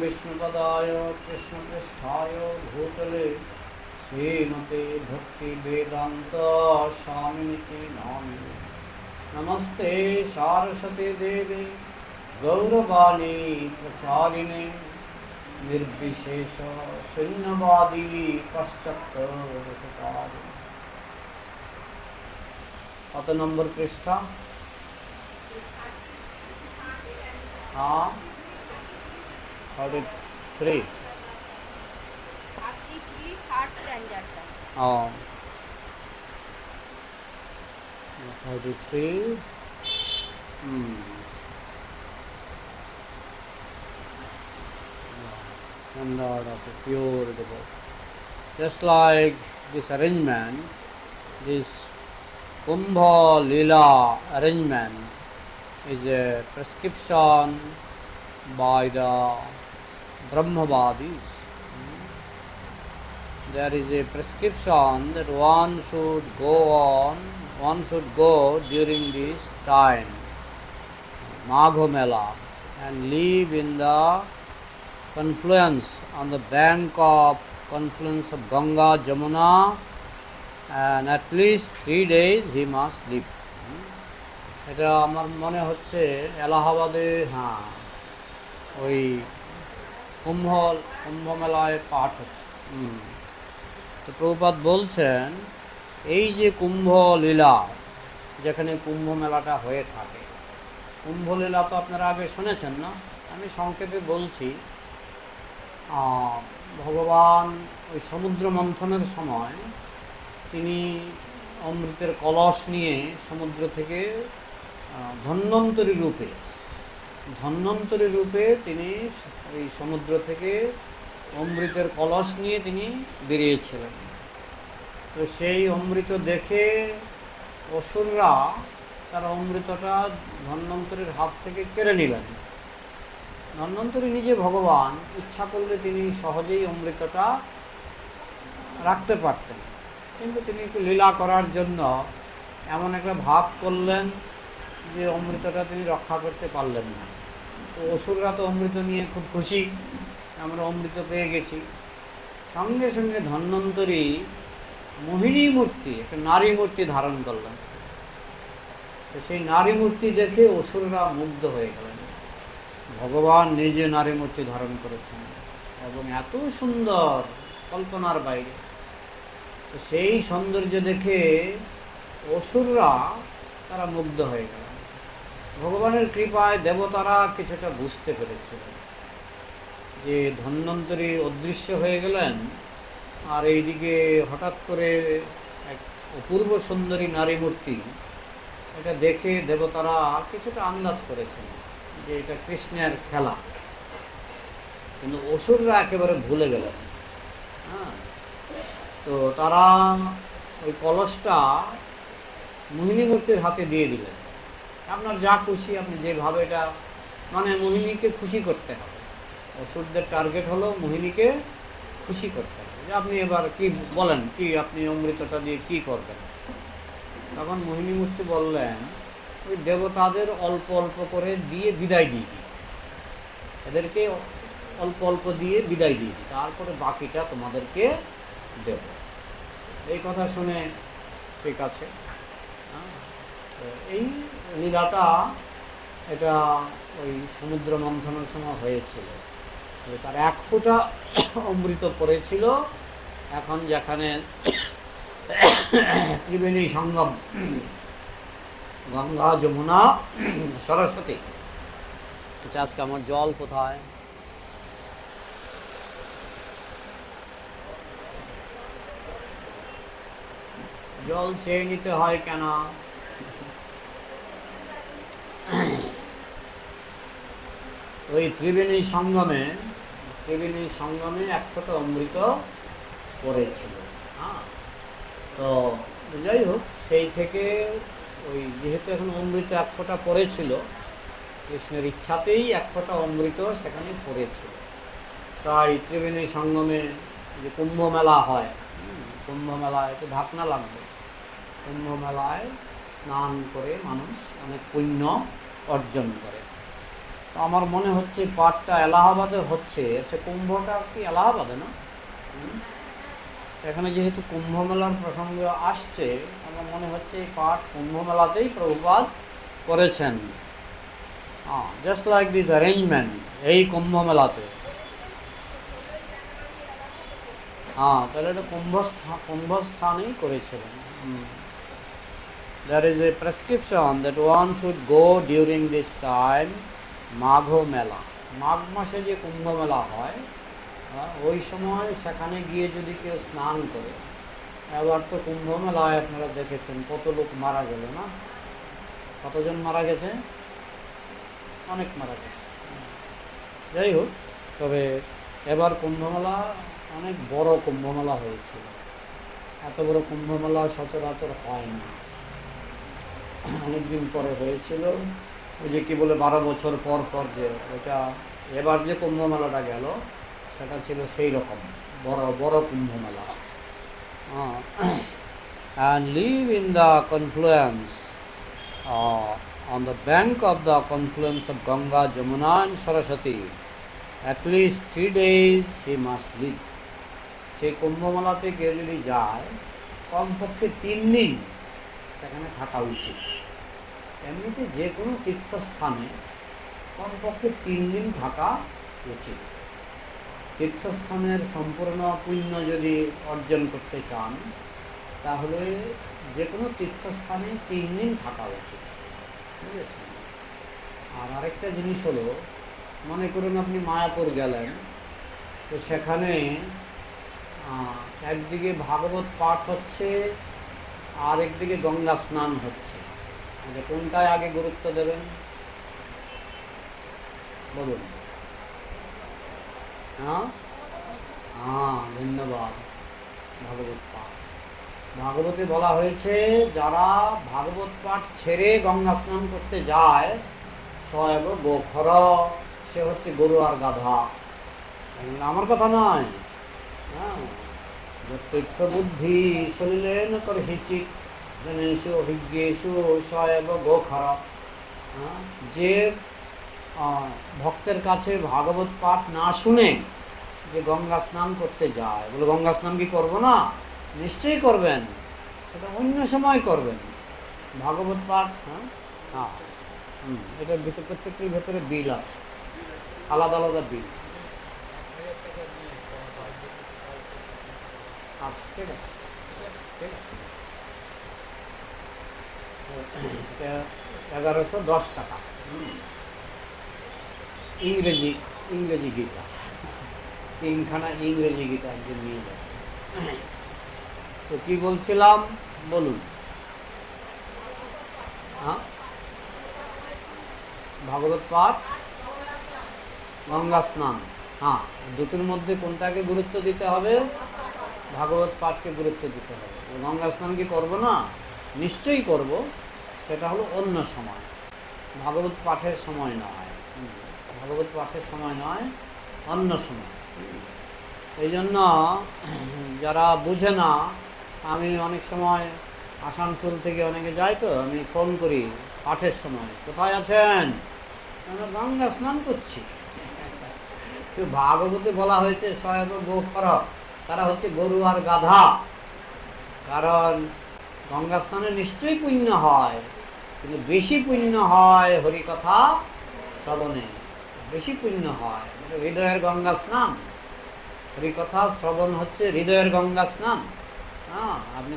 विष्णुपदाय कृष्णपृष्ठाय भूतले श्रीमते भक्तिवेदान्त स्वामिनिति नामिने। नमस्ते सारस्वती देवी गौरवाणी प्रचारिणे निर्विशेष शून्यवादी पश्चात्तरसतारि। कत नंबर पृष्ठा? हाँ 33। हाँ 33। Standard of a pure devotee. Just like this arrangement, this Kumbha Lila arrangement is a prescription by the Brahmavadis. There is a prescription that one should go during this time, Magho Mela, and live in the confluence, on the bank of confluence of Ganga, Jamuna, and at least 3 days he must live. এটা আমার মনে হচ্ছে এলাহাবাদে, হ্যাঁ, ওই কুম্ভ মেলায় পাঠ হচ্ছে। তো প্রভুপাদ বলছেন এই যে কুম্ভ লীলা, যেখানে কুম্ভ মেলাটা হয়ে থাকে, কুম্ভ লীলা তো আপনারা আগে শুনেছেন না? আমি সংক্ষেপে বলছি। ভগবান ওই সমুদ্র মন্থনের সময় তিনি অমৃতের কলস নিয়ে সমুদ্র থেকে ধন্বন্তরী রূপে তিনি এই সমুদ্র থেকে অমৃতের কলস নিয়ে তিনি বেরিয়েছিলেন। তো সেই অমৃত দেখে অসুররা তারা অমৃতটা ধন্বন্তরীর হাত থেকে কেড়ে নিলেন। ধন্বন্তরী নিজে ভগবান, ইচ্ছা করলে তিনি সহজেই অমৃতটা রাখতে পারতেন, কিন্তু তিনি একটু লীলা করার জন্য এমন একটা ভাব করলেন যে অমৃতটা তিনি রক্ষা করতে পারলেন না। তো অসুররা তো অমৃত নিয়ে খুব খুশি, আমরা অমৃত পেয়ে গেছি। সঙ্গে সঙ্গে ধন্বন্তরী মোহিনী মূর্তি, একটা নারী মূর্তি ধারণ করলেন। তো সেই নারী মূর্তি দেখে অসুররা মুগ্ধ হয়ে গেলেন। ভগবান নিজে নারী মূর্তি ধারণ করেছেন এবং এত সুন্দর, কল্পনার বাইরে। তো সেই সৌন্দর্য দেখে অসুররা তারা মুগ্ধ হয়ে গেলেন। ভগবানের কৃপায় দেবতারা কিছুটা বুঝতে পেরেছিলেন যে ধন্বন্তরী অদৃশ্য হয়ে গেলেন, আর এইদিকে হঠাৎ করে এক অপূর্ব সুন্দরী নারী মূর্তি, এটা দেখে দেবতারা কিছুটা আন্দাজ করেছেন যে এটা কৃষ্ণের খেলা। কিন্তু অসুররা একেবারে ভুলে গেলেন। হ্যাঁ, তো তারা ওই কলসটা মোহিনী মূর্তির হাতে দিয়ে দিলেন। আপনার যা খুশি, আপনি যেভাবে, এটা মানে মোহিনীকে খুশি করতে হবে। অসুরদের টার্গেট হলো মোহিনীকে খুশি করতে হবে, যে আপনি এবার কি বলেন, কি আপনি অমৃতটা দিয়ে কি করবেন। তখন মোহিনী মূর্তি বললেন, ওই দেবতাদের অল্প অল্প করে দিয়ে বিদায় দিয়ে দিই, এদেরকে অল্প অল্প দিয়ে বিদায় দিয়ে দিই, তারপরে বাকিটা তোমাদেরকে দেব। এই কথা শুনে ঠিক আছে। এই লীলাটা এটা ওই সমুদ্র মন্থনের সময় হয়েছিল। তার 1 ফোঁটা অমৃত পড়েছিল। এখন যেখানে ত্রিবেণী সঙ্গম, গঙ্গা, যমুনা, সরস্বতী। আচ্ছা, আজকে আমার জল কোথায়? জল চেয়ে নিতে হয় কেন? ওই ত্রিবেণী সঙ্গমে 1 ফোঁটা অমৃত পড়েছিল। হ্যাঁ, তো যাই হোক, সেই থেকে ওই যেহেতু এখন অমৃত 1 ফোঁটা পড়েছিল, কৃষ্ণের ইচ্ছাতেই 1 ফোঁটা অমৃত সেখানে পড়েছিল। তাই ত্রিবেণী সঙ্গমে যে কুম্ভ মেলা হয়, কুম্ভ মেলায় একটু ঢাকনা লাগবে। কুম্ভ মেলায় স্নান করে মানুষ অনেক পুণ্য অর্জন করে। তো আমার মনে হচ্ছে পাঠটা এলাহাবাদে হচ্ছে। আচ্ছা, কুম্ভটা কি এলাহাবাদে না? এখানে যেহেতু কুম্ভ মেলার প্রসঙ্গ আসছে, আমার মনে হচ্ছে এই পাঠ কুম্ভ মেলাতেই প্রভুপাদ করেছেন। জাস্ট লাইক দিস অ্যারেঞ্জমেন্ট এই কুম্ভ মেলাতে। তাহলে এটা কুম্ভস্থানেই করেছিলেন। There is a prescription that one should go during this time, মাঘ মেলা। মাঘ মাসে যে কুম্ভ মেলা হয়, ওই সময় সেখানে গিয়ে যদি কেউ স্নান করে। এবার তো কুম্ভ মেলায় আপনারা দেখেছেন কত লোক মারা গেল না? কতজন মারা গেছে? অনেক মারা গেছে। যাই হোক, তবে এবার কুম্ভমেলা অনেক বড় কুম্ভমেলা হয়েছিল। এত বড় কুম্ভমেলা সচরাচর হয় না, অনেকদিন পরে হয়েছিল। ওই যে কি বলে 12 বছর পর পর যে ওটা, এবার যে কুম্ভমেলাটা গেল সেটা ছিল সেই রকম বড় বড় Kumbh Mela. And live in the confluence, on the bank of the confluence of Ganga, Jamuna and Saraswati. At least 3 days he must live. সেই কুম্ভমেলাতে কেউ যদি যায়, কমপক্ষে 3 দিন সেখানে থাকা উচিত। এমনিতে যে কোনো তীর্থস্থানে কমপক্ষে 3 দিন থাকা উচিত। তীর্থস্থানের সম্পূর্ণ পুণ্য যদি অর্জন করতে চান, তাহলে যে কোনো তীর্থস্থানে 3 দিন থাকা উচিত, বুঝেছেন? আর আরেকটা জিনিস হলো, মনে করুন আপনি মায়াপুর গেলেন, তো সেখানে একদিকে ভাগবত পাঠ হচ্ছে আর একদিকে গঙ্গা স্নান হচ্ছে। কোনটায় আগে গুরুত্ব দেবেন বলুন? ধন্যবাদ। ভাগবত পাঠ, ভাগবতে বলা হয়েছে যারা ভাগবত পাঠ ছেড়ে গঙ্গা স্নান করতে যায়, সব গোখর, সে হচ্ছে গরু আর গাধা। আমার কথা নয়। তীর্থ বুদ্ধি শরীরেন করহিচিত জনেষু অভিজ্ঞেষু সব গোখর। যে ভক্তের কাছে ভাগবত পাঠ না শুনে যে গঙ্গা স্নান করতে যায়, বলে গঙ্গা স্নান কি করবো না? নিশ্চয়ই করবেন, সেটা অন্য সময় করবেন। ভাগবত পাঠ এটার ভিতরে প্রত্যেকটির ভেতরে বিল আছে, আলাদা আলাদা বিল। আচ্ছা, ঠিক আছে, ঠিক আছে। 1110 টাকা ইংরেজি গীতা, 3খানা ইংরেজি গীতা একজন নিয়ে যাচ্ছে। তো কি বলছিলাম বলুন? ভাগবত পাঠ, গঙ্গা স্নান, দুটোর মধ্যে কোনটাকে গুরুত্ব দিতে হবে? ভাগবত পাঠকে গুরুত্ব দিতে হবে। গঙ্গা স্নান কি করবো না? নিশ্চয়ই করব, সেটা হলো অন্য সময়, ভাগবত পাঠের সময় নয়। ভাগবত পাঠের সময় নয়, অন্য সময়। এই জন্য যারা বুঝে না, আমি অনেক সময় আসানসোল থেকে অনেকে যায়, তো আমি ফোন করি পাঠের সময়, কোথায় আছেন? আমরা গঙ্গা স্নান করছি। তো ভাগবতে বলা হয়েছে সয়ব গোখর, তারা হচ্ছে গরু আর গাধা। কারণ গঙ্গা স্নানে নিশ্চয়ই পুণ্য হয়, কিন্তু বেশি পুণ্য হয় হরিকথা শ্রবণে, বেশি পুণ্য হয়। হৃদয়ের গঙ্গা স্নান, হরিকথা শ্রবণ হচ্ছে হৃদয়ের গঙ্গা স্নান। আপনি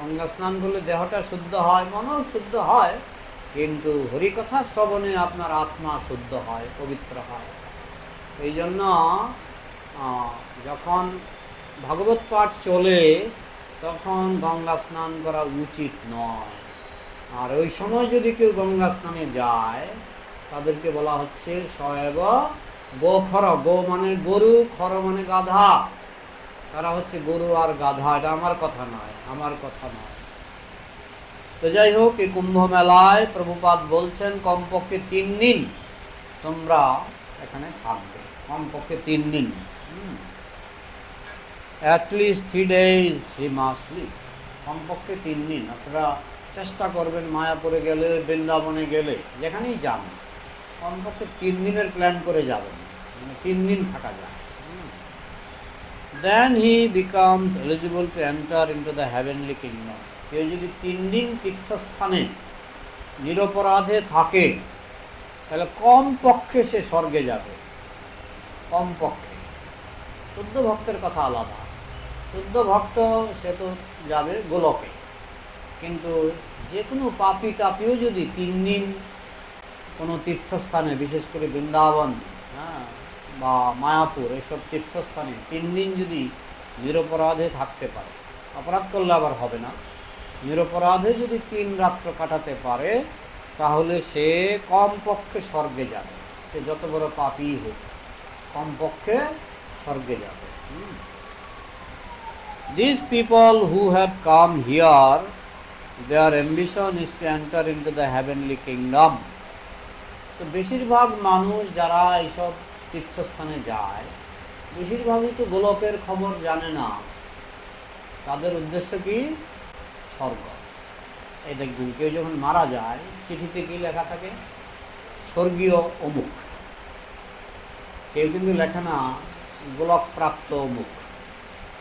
গঙ্গা স্নান করলে দেহটা শুদ্ধ হয়, মনও শুদ্ধ হয়, কিন্তু হরিকথা শ্রবণে আপনার আত্মা শুদ্ধ হয়, পবিত্র হয়। এই জন্য যখন ভাগবত পাঠ চলে তখন গঙ্গা স্নান করা উচিত নয়। আর ওই সময় যদি কেউ গঙ্গা স্নানে যায়, তাদেরকে বলা হচ্ছে সয়ব গোখর। গো মানে গরু, খর মানে গাধা। তারা হচ্ছে গরু আর গাধা। এটা আমার কথা নয়, আমার কথা নয়। তো যাই হোক, এই কুম্ভ মেলায় প্রভুপাদ বলছেন কমপক্ষে 3 দিন তোমরা এখানে থাকবে, কমপক্ষে 3 দিন। At least 3 days he must live. কমপক্ষে 3 দিন। আপনারা চেষ্টা করবেন মায়াপুরে গেলে, বৃন্দাবনে গেলে, যেখানেই যান, কমপক্ষে 3 দিনের প্ল্যান করে যাবেন, মানে 3 দিন থাকা যায়। Then he becomes eligible to enter into the heavenly kingdom. কেউ যদি 3 দিন তীর্থস্থানে নিরপরাধে থাকে তাহলে কমপক্ষে সে স্বর্গে যাবে, কমপক্ষে। শুদ্ধ ভক্তের কথা আলাদা, শুদ্ধ ভক্ত সে তো যাবে গোলকে, কিন্তু যে কোনো পাপী তাপিও যদি 3 দিন কোনো তীর্থস্থানে, বিশেষ করে বৃন্দাবন, হ্যাঁ, বা মায়াপুর, এসব তীর্থস্থানে 3 দিন যদি নিরপরাধে থাকতে পারে, অপরাধ করলে আবার হবে না, নিরপরাধে যদি 3 রাত্র কাটাতে পারে তাহলে সে কমপক্ষে স্বর্গে যাবে, সে যত বড় পাপী হোক কমপক্ষে স্বর্গে যাবে। These people who have come here, their ambition is to enter into the heavenly kingdom. তো বেশিরভাগ মানুষ যারা এইসব তীর্থস্থানে যায় বেশিরভাগই তো গোলকের খবর জানে না, তাদের উদ্দেশ্য কি? স্বর্গ। এই দেখবেন কেউ যখন মারা যায় চিঠিতে কি লেখা থাকে? স্বর্গীয় অমুক। কেউ কিন্তু লেখে না গোলক প্রাপ্ত অমুক।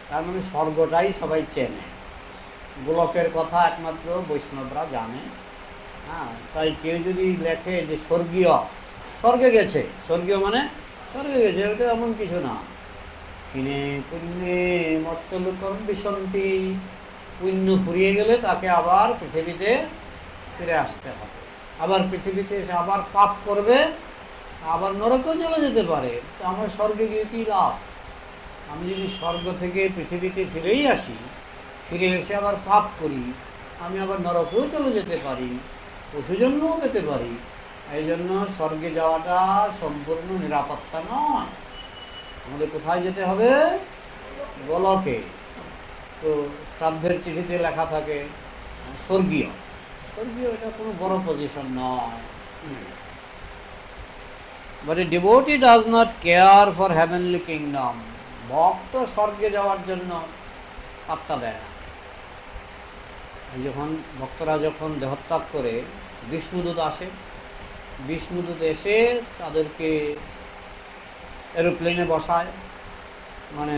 তার মানে স্বর্গটাই সবাই চেনে, গোলকের কথা একমাত্র বৈষ্ণবরা জানে। হ্যাঁ, তাই কেউ যদি লেখে যে স্বর্গীয়, স্বর্গে গেছে, স্বর্গীয় মানে স্বর্গে গেছে, ওটা এমন কিছু না। কিনে পুণ্যে মর্তলোকম বিসন্তি, পুণ্য ফুরিয়ে গেলে তাকে আবার পৃথিবীতে ফিরে আসতে হবে, আবার পৃথিবীতে এসে আবার পাপ করবে, আবার নরকেও চলে যেতে পারে। তো আমার স্বর্গে গিয়ে কী লাভ? আমি যদি স্বর্গ থেকে পৃথিবীতে ফিরেই আসি, ফিরে এসে আবার পাপ করি, আমি আবার নরকেও চলে যেতে পারি, পশুজন্মও পেতে পারি। এই জন্য স্বর্গে যাওয়াটা সম্পূর্ণ নিরাপত্তা নয়। আমাদের কোথায় যেতে হবে? গোলকে। তো শ্রাদ্ধের চিঠিতে লেখা থাকে স্বর্গীয়, স্বর্গীয় এটা কোনো বড় পজিশন নয়। But a devotee does not care for heavenly kingdom. ভক্ত স্বর্গে যাওয়ার জন্য পাত্তা দেয় না। যখন ভক্তরা যখন দেহত্যাগ করে বিষ্ণুদূত আসে, বিষ্ণুদূত এসে তাদেরকে এরোপ্লেনে বসায়, মানে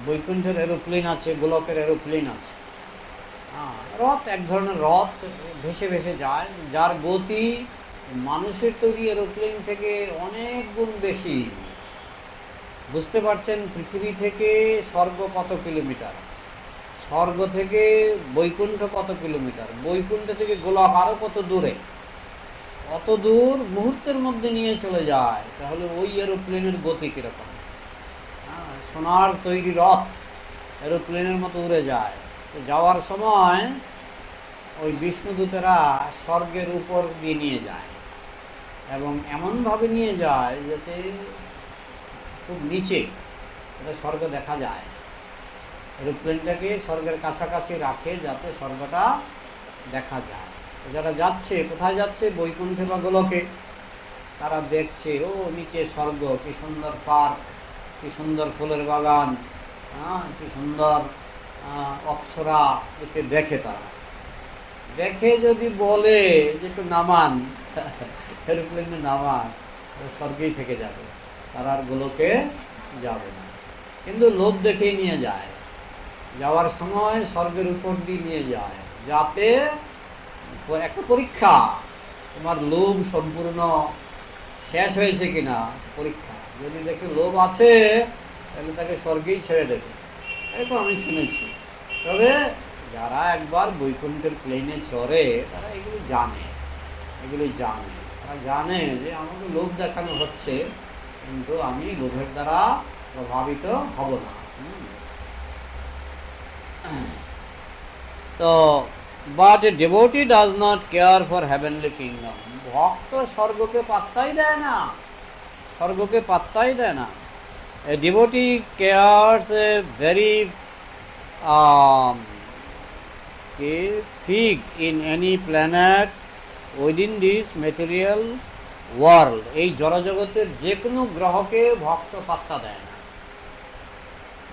বৈকুণ্ঠের এরোপ্লেন আছে, গোলকের এরোপ্লেন আছে, রথ, এক ধরনের রথ ভেসে ভেসে যায়, যার গতি মানুষের তৈরি এরোপ্লেন থেকে অনেক গুণ বেশি। বুঝতে পারছেন পৃথিবী থেকে স্বর্গ কত কিলোমিটার, স্বর্গ থেকে বৈকুণ্ঠ কত কিলোমিটার, বৈকুণ্ঠ থেকে গোলক আরও কত দূরে, অত দূর মুহূর্তের মধ্যে নিয়ে চলে যায়। তাহলে ওই এরোপ্লেনের গতি কীরকম? সোনার তৈরি রথ এরোপ্লেনের মতো উড়ে যায়। তো যাওয়ার সময় ওই বিষ্ণুদূতেরা স্বর্গের উপর দিয়ে নিয়ে যায়, এবং এমনভাবে নিয়ে যায় যাতে খুব নিচে এটা স্বর্গ দেখা যায়। এরোপ্লেনটাকে স্বর্গের কাছাকাছি রাখে যাতে স্বর্গটা দেখা যায়। যারা যাচ্ছে, কোথায় যাচ্ছে? বৈকুণ্ঠে বা গোলকে। তারা দেখছে ও নিচে স্বর্গ, কি সুন্দর পার্ক, কি সুন্দর ফুলের বাগান, কি সুন্দর অপ্সরা, এতে দেখে। তারা দেখে যদি বলে যে একটু নামান, এরোপ্লেনে নামান, স্বর্গেই থেকে যাবে, তারা আর গোলকে যাবে না। কিন্তু লোভ দেখেই নিয়ে যায়, যাওয়ার সময় স্বর্গের উপর দিয়ে নিয়ে যায়, যাতে একটা পরীক্ষা, তোমার লোভ সম্পূর্ণ শেষ হয়েছে কিনা পরীক্ষা। যদি দেখে লোভ আছে তাহলে তাকে স্বর্গেই ছেড়ে দেবে, এরকম আমি শুনেছি। তবে যারা একবার বৈকুণ্ঠের প্লেনে চড়ে তারা এগুলো জানে, তারা জানে যে আমাকে লোভ দেখানো হচ্ছে, কিন্তু আমি লোভের দ্বারা প্রভাবিত হব না। তো but a devotee does not care for heavenly kingdom. ভক্ত স্বর্গকে পাত্তাই দেয় না, স্বর্গকে পাত্তাই দেয় না। A devotee cares a very fig in any planet within this material world. এই জড়জগতের যে কোনো গ্রহকে ভক্ত পাত্তা দেয় না।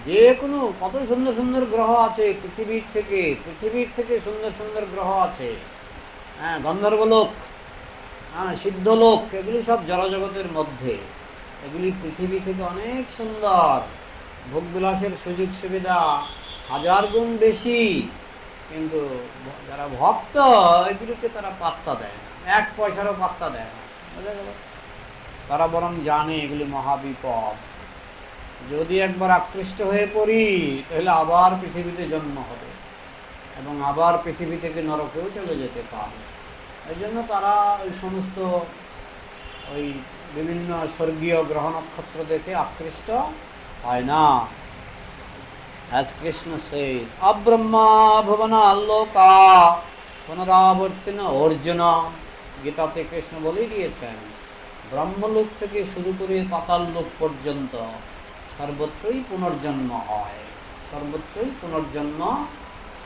যে কোনো, কত সুন্দর সুন্দর গ্রহ আছে পৃথিবীর থেকে সুন্দর সুন্দর গ্রহ আছে, হ্যাঁ, গন্ধর্বলোক, হ্যাঁ, সিদ্ধ লোক, এগুলি সব জড়জগতের মধ্যে। এগুলি পৃথিবী থেকে অনেক সুন্দর, ভোগবিলাসের সুযোগ সুবিধা হাজার গুণ বেশি, কিন্তু যারা ভক্ত এগুলিকে তারা পাত্তা দেয় না, এক পয়সারও পাত্তা দেয় না, বুঝা গেল? তারা বরং জানে এগুলি মহাবিপদ, যদি একবার আকৃষ্ট হয়ে পড়ি তাহলে আবার পৃথিবীতে জন্ম হবে এবং আবার পৃথিবী থেকে নরকেও চলে যেতে পারে। এই জন্য তারা ওই সমস্ত ওই বিভিন্ন স্বর্গীয় গ্রহ নক্ষত্র দেখে আকৃষ্ট হয় না। As Krishna says, Abrahma bhavana alloka পুনরাবর্তিনা Arjuna. গীতাতে কৃষ্ণ বলেই দিয়েছেন, ব্রহ্মলোক থেকে শুরু করে পাতাল লোক পর্যন্ত সর্বত্রই পুনর্জন্ম হয়, সর্বত্রই পুনর্জন্ম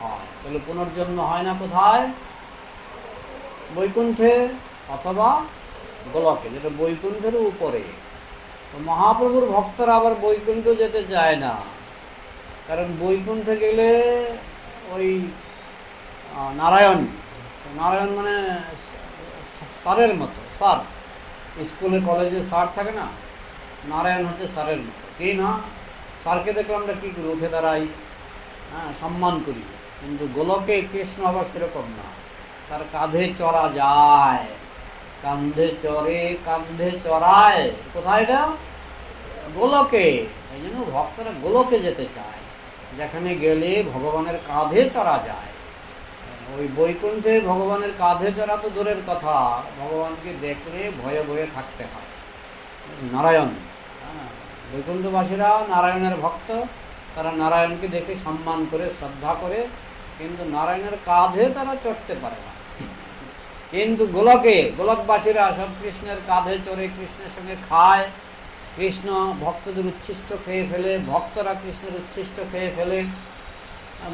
হয়। তাহলে পুনর্জন্ম হয় না কোথায়? বৈকুণ্ঠে অথবা গোলকে, যেটা বৈকুণ্ঠের উপরে। তো মহাপ্রভুর ভক্তরা আবার বৈকুণ্ঠ যেতে চায় না, কারণ বৈকুণ্ঠে গেলে ওই নারায়ণ, নারায়ণ মানে স্যারের মতো, স্যার, স্কুলে কলেজে স্যার থাকে না, নারায়ণ হচ্ছে স্যারের মতো। কি না, স্যারকে দেখলে আমরা কী করি, উঠে দাঁড়াই, হ্যাঁ, সম্মান করি। কিন্তু গোলকে কৃষ্ণ আবার সেরকম না, তার কাঁধে চড়া যায়, কান্ধে চড়ে কান্ধে চড়ায়। কোথায় এটা? গোলকে। এই জন্য ভক্তরা গোলকে যেতে চায়, যেখানে গেলে ভগবানের কাঁধে চড়া যায়। ওই বৈকুণ্ঠে ভগবানের কাঁধে চড়া তো দূরের কথা, ভগবানকে দেখলে ভয়ে ভয়ে থাকতে হয়। নারায়ণ, হ্যাঁ, বৈকুণ্ঠবাসীরা নারায়ণের ভক্ত, তারা নারায়ণকে দেখে সম্মান করে শ্রদ্ধা করে, কিন্তু নারায়ণের কাঁধে তারা চড়তে পারে না। কিন্তু গোলকে, গোলকবাসীরা সব কৃষ্ণের কাঁধে চড়ে কৃষ্ণের সঙ্গে খায়, কৃষ্ণ ভক্তদের উচ্ছিষ্ট খেয়ে ফেলে, ভক্তরা কৃষ্ণের উচ্ছিষ্ট খেয়ে ফেলে।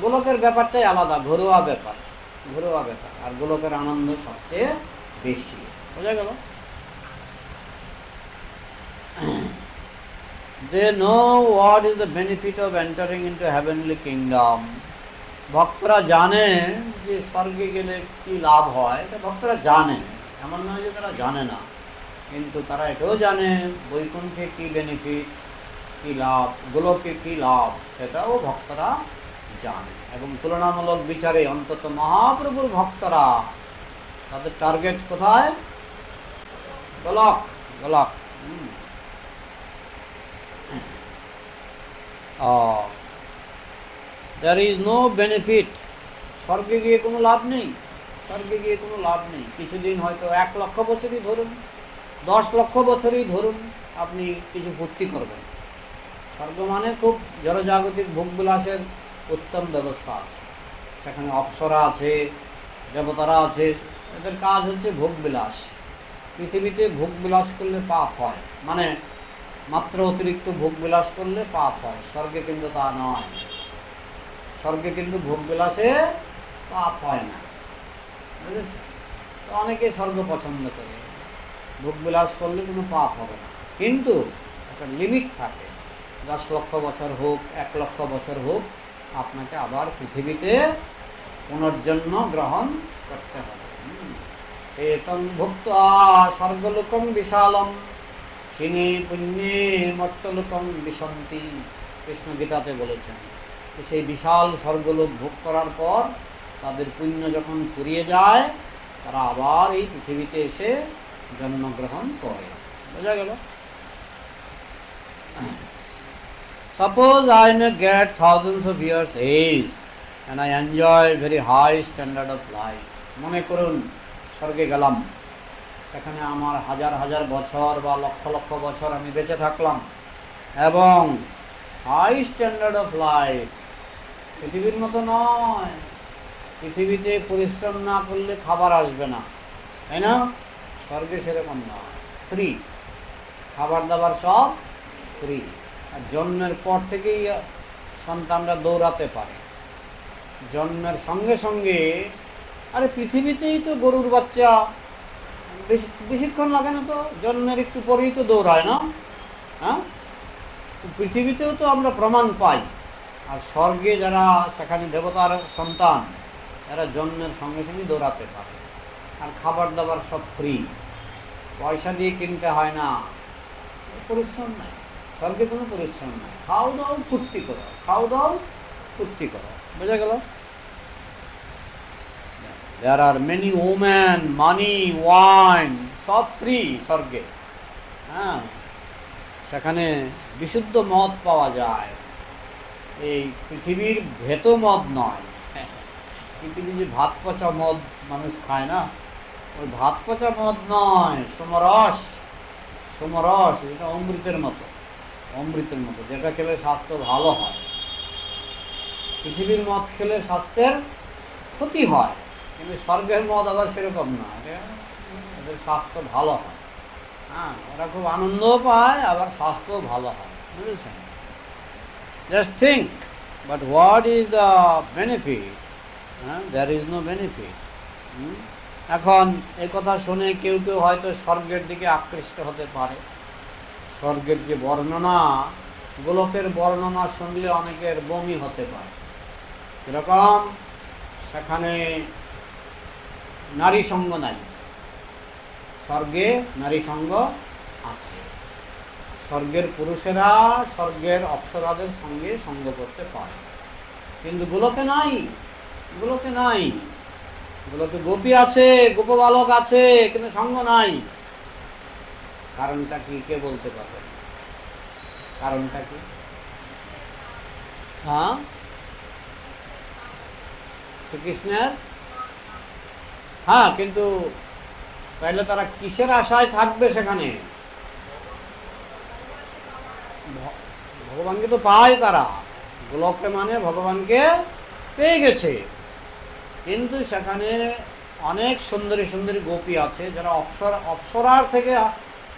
গোলকের ব্যাপারটাই আলাদা, ঘরোয়া ব্যাপার, ঘরোয়া ব্যাপার। আর গোলকের আনন্দ সবচেয়ে বেশি। বোঝা গেল? They know what is the benefit of entering into heavenly kingdom. ভক্তরা জানে যে স্বর্গে গেলে কি লাভ হয়, এটা ভক্তরা জানে, এমন নয় যে তারা জানে না। কিন্তু তারা এটাও জানে বৈকুণ্ঠে কি বেনিফিট, কি লাভ, গোলকে কি লাভ, সেটাও ভক্তরা জানে। এবং তুলনামূলক বিচারে অন্তত মহাপ্রভুর ভক্তরা, তাদের টার্গেট কোথায়? গোলক, গোলক। There is no benefit. স্বর্গে গিয়ে কোনো লাভ নেই, স্বর্গে গিয়ে কোনো লাভ নেই। কিছুদিন হয়তো 1 লক্ষ বছরই ধরুন, 10 লক্ষ বছরই ধরুন, আপনি কিছু ফুর্তি করবেন। স্বর্গ মানে খুব জড়জাগতিক ভোগবিলাসের উত্তম ব্যবস্থা আছে, সেখানে অপ্সরা আছে, দেবতারা আছে, এদের কাজ হচ্ছে ভোগবিলাস। পৃথিবীতে ভোগবিলাস করলে পাপ হয়, মানে মাত্র অতিরিক্ত ভোগবিলাস করলে পাপ হয়। স্বর্গে কিন্তু তা নয়, স্বর্গে কিন্তু ভোগবিলাসে পাপ হয় না, বুঝেছে? তো অনেকে স্বর্গ পছন্দ করে, ভোগবিলাস করলে কোনো পাপ হবে না, কিন্তু একটা লিমিট থাকে। 10 লক্ষ বছর হোক, 1 লক্ষ বছর হোক, আপনাকে আবার পৃথিবীতে পুনর্জন্ম গ্রহণ করতে হবে। এতং ভুক্তা স্বর্গলোকং বিশালম সিনে পুণ্যে মর্তলোকং বিশন্তি। কৃষ্ণ গীতাতে বলেছেন, সেই বিশাল স্বর্গলোক ভোগ করার পর তাদের পুণ্য যখন ফুরিয়ে যায়, তারা আবার এই পৃথিবীতে এসে জন্মগ্রহণ করে। বোঝা গেল? Suppose I may get thousands of years age and I enjoy very high standard of life. মনে করুন স্বর্গে গেলাম, সেখানে আমার হাজার হাজার বছর বা লক্ষ লক্ষ বছর আমি বেঁচে থাকলাম, এবং হাই স্ট্যান্ডার্ড অফ লাইফ। পৃথিবীর মতো নয়, পৃথিবীতে পরিশ্রম না করলে খাবার আসবে না, তাই না? স্বর্গে সেরকম নয়, ফ্রি, খাবার দাবার সব ফ্রি। আর জন্মের পর থেকেই সন্তানরা দৌড়াতে পারে, জন্মের সঙ্গে সঙ্গে। আরে পৃথিবীতেই তো গরুর বাচ্চা বেশিক্ষণ লাগে না তো, জন্মের একটু পরেই তো দৌড়ায় না, হ্যাঁ? পৃথিবীতেও তো আমরা প্রমাণ পাই। আর স্বর্গে যারা সেখানে দেবতার সন্তান, এরা জন্মের সঙ্গে সঙ্গে দৌড়াতে পারে, আর খাবার দাবার সব ফ্রি। পয়সা দিয়ে কিনতে হয় না, পরিশ্রম নাই, স্বর্গে কোনো পরিশ্রম নাই। খাও দাও ফুর্তি করো, খাও দাও ফুর্তি করো, বোঝা গেল? There are many women, money, wine, সব ফ্রি স্বর্গে। হ্যাঁ, সেখানে বিশুদ্ধ মদ পাওয়া যায়, এই পৃথিবীর ভেত মদ নয়। পৃথিবীর যে ভাত পচা মদ মানুষ খায় না, ওই ভাত পচা মদ নয়, সোমরস। সোমরস যেটা অমৃতের মতো, অমৃতের মতো, যেটা খেলে স্বাস্থ্য ভালো হয়। পৃথিবীর মদ খেলে স্বাস্থ্যের ক্ষতি হয়, কিন্তু স্বর্গের মদ আবার সেরকম না, এদের স্বাস্থ্য ভালো হয়। হ্যাঁ, ওরা খুব আনন্দও পায়, আবার স্বাস্থ্যও ভালো হয়, বুঝেছেন? Just think, but what is the benefit? There is no benefit. এখন এই কথা শুনে কেউ কেউ হয়তো স্বর্গের দিকে আকৃষ্ট হতে পারে। স্বর্গের যে বর্ণনা, গোলকের বর্ণনা শুনলে অনেকের বমি হতে পারে। এরকম সেখানে নারী সঙ্গ নাই, স্বর্গে নারী সঙ্গ আছে। স্বর্গের পুরুষেরা স্বর্গের অপ্সরাদের সঙ্গে সঙ্গ করতে পারে, কিন্তু গোলকে নাই, গোলকে নাই। গোলকে গোপী আছে, গোপবালক আছে, কিন্তু সঙ্গ নাই। কারণটা কি কে বলতে পারবে? কারণটা কি? হ্যাঁ, শ্রীকৃষ্ণের, হ্যাঁ, কিন্তু তাইলে তারা কিসের আশায় থাকবে সেখানে? ভগবানকে তো পায় তারা, গোলকে মানে ভগবানকে পেয়ে গেছে, কিন্তু সেখানে অনেক সুন্দরী সুন্দরী গোপী আছে যারা অপ্সরার থেকে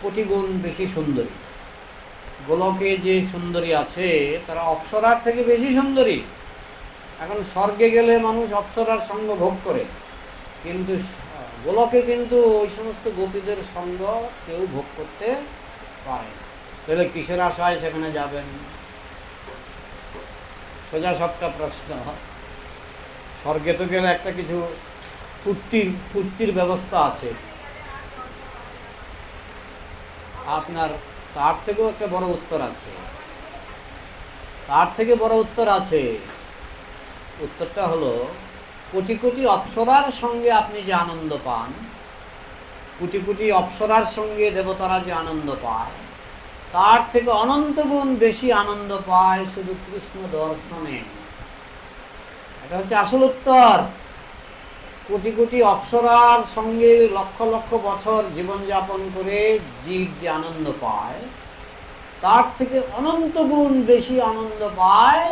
কোটি গুণ বেশি সুন্দরী। গোলকে যে সুন্দরী আছে তারা অপ্সরার থেকে বেশি সুন্দরী। এখন স্বর্গে গেলে মানুষ অপ্সরার সঙ্গ ভোগ করে, কিন্তু গোলকে কিন্তু ওই সমস্ত গোপীদের সঙ্গ কেউ ভোগ করতে পারে না। তাহলে কিসের আশায় সেখানে যাবেন? সোজা সবটা প্রশ্ন। স্বর্গে তো গেলে একটা কিছু ফুর্তির ব্যবস্থা আছে, আপনার তার থেকেও একটা বড় উত্তর আছে, তার থেকে বড় উত্তর আছে। উত্তরটা হলো, কোটি কোটি অপ্সরার সঙ্গে আপনি যে আনন্দ পান, কোটি কোটি অপ্সরার সঙ্গে দেবতারা যে আনন্দ পায়, তার থেকে অনন্ত গুণ বেশি আনন্দ পায় শুধু কৃষ্ণ দর্শনে। এটা হচ্ছে আসল উত্তর। কোটি কোটি অপ্সরার সঙ্গে লক্ষ লক্ষ বছর জীবনযাপন করে জীব যে আনন্দ পায়, তার থেকে অনন্ত গুণ বেশি আনন্দ পায়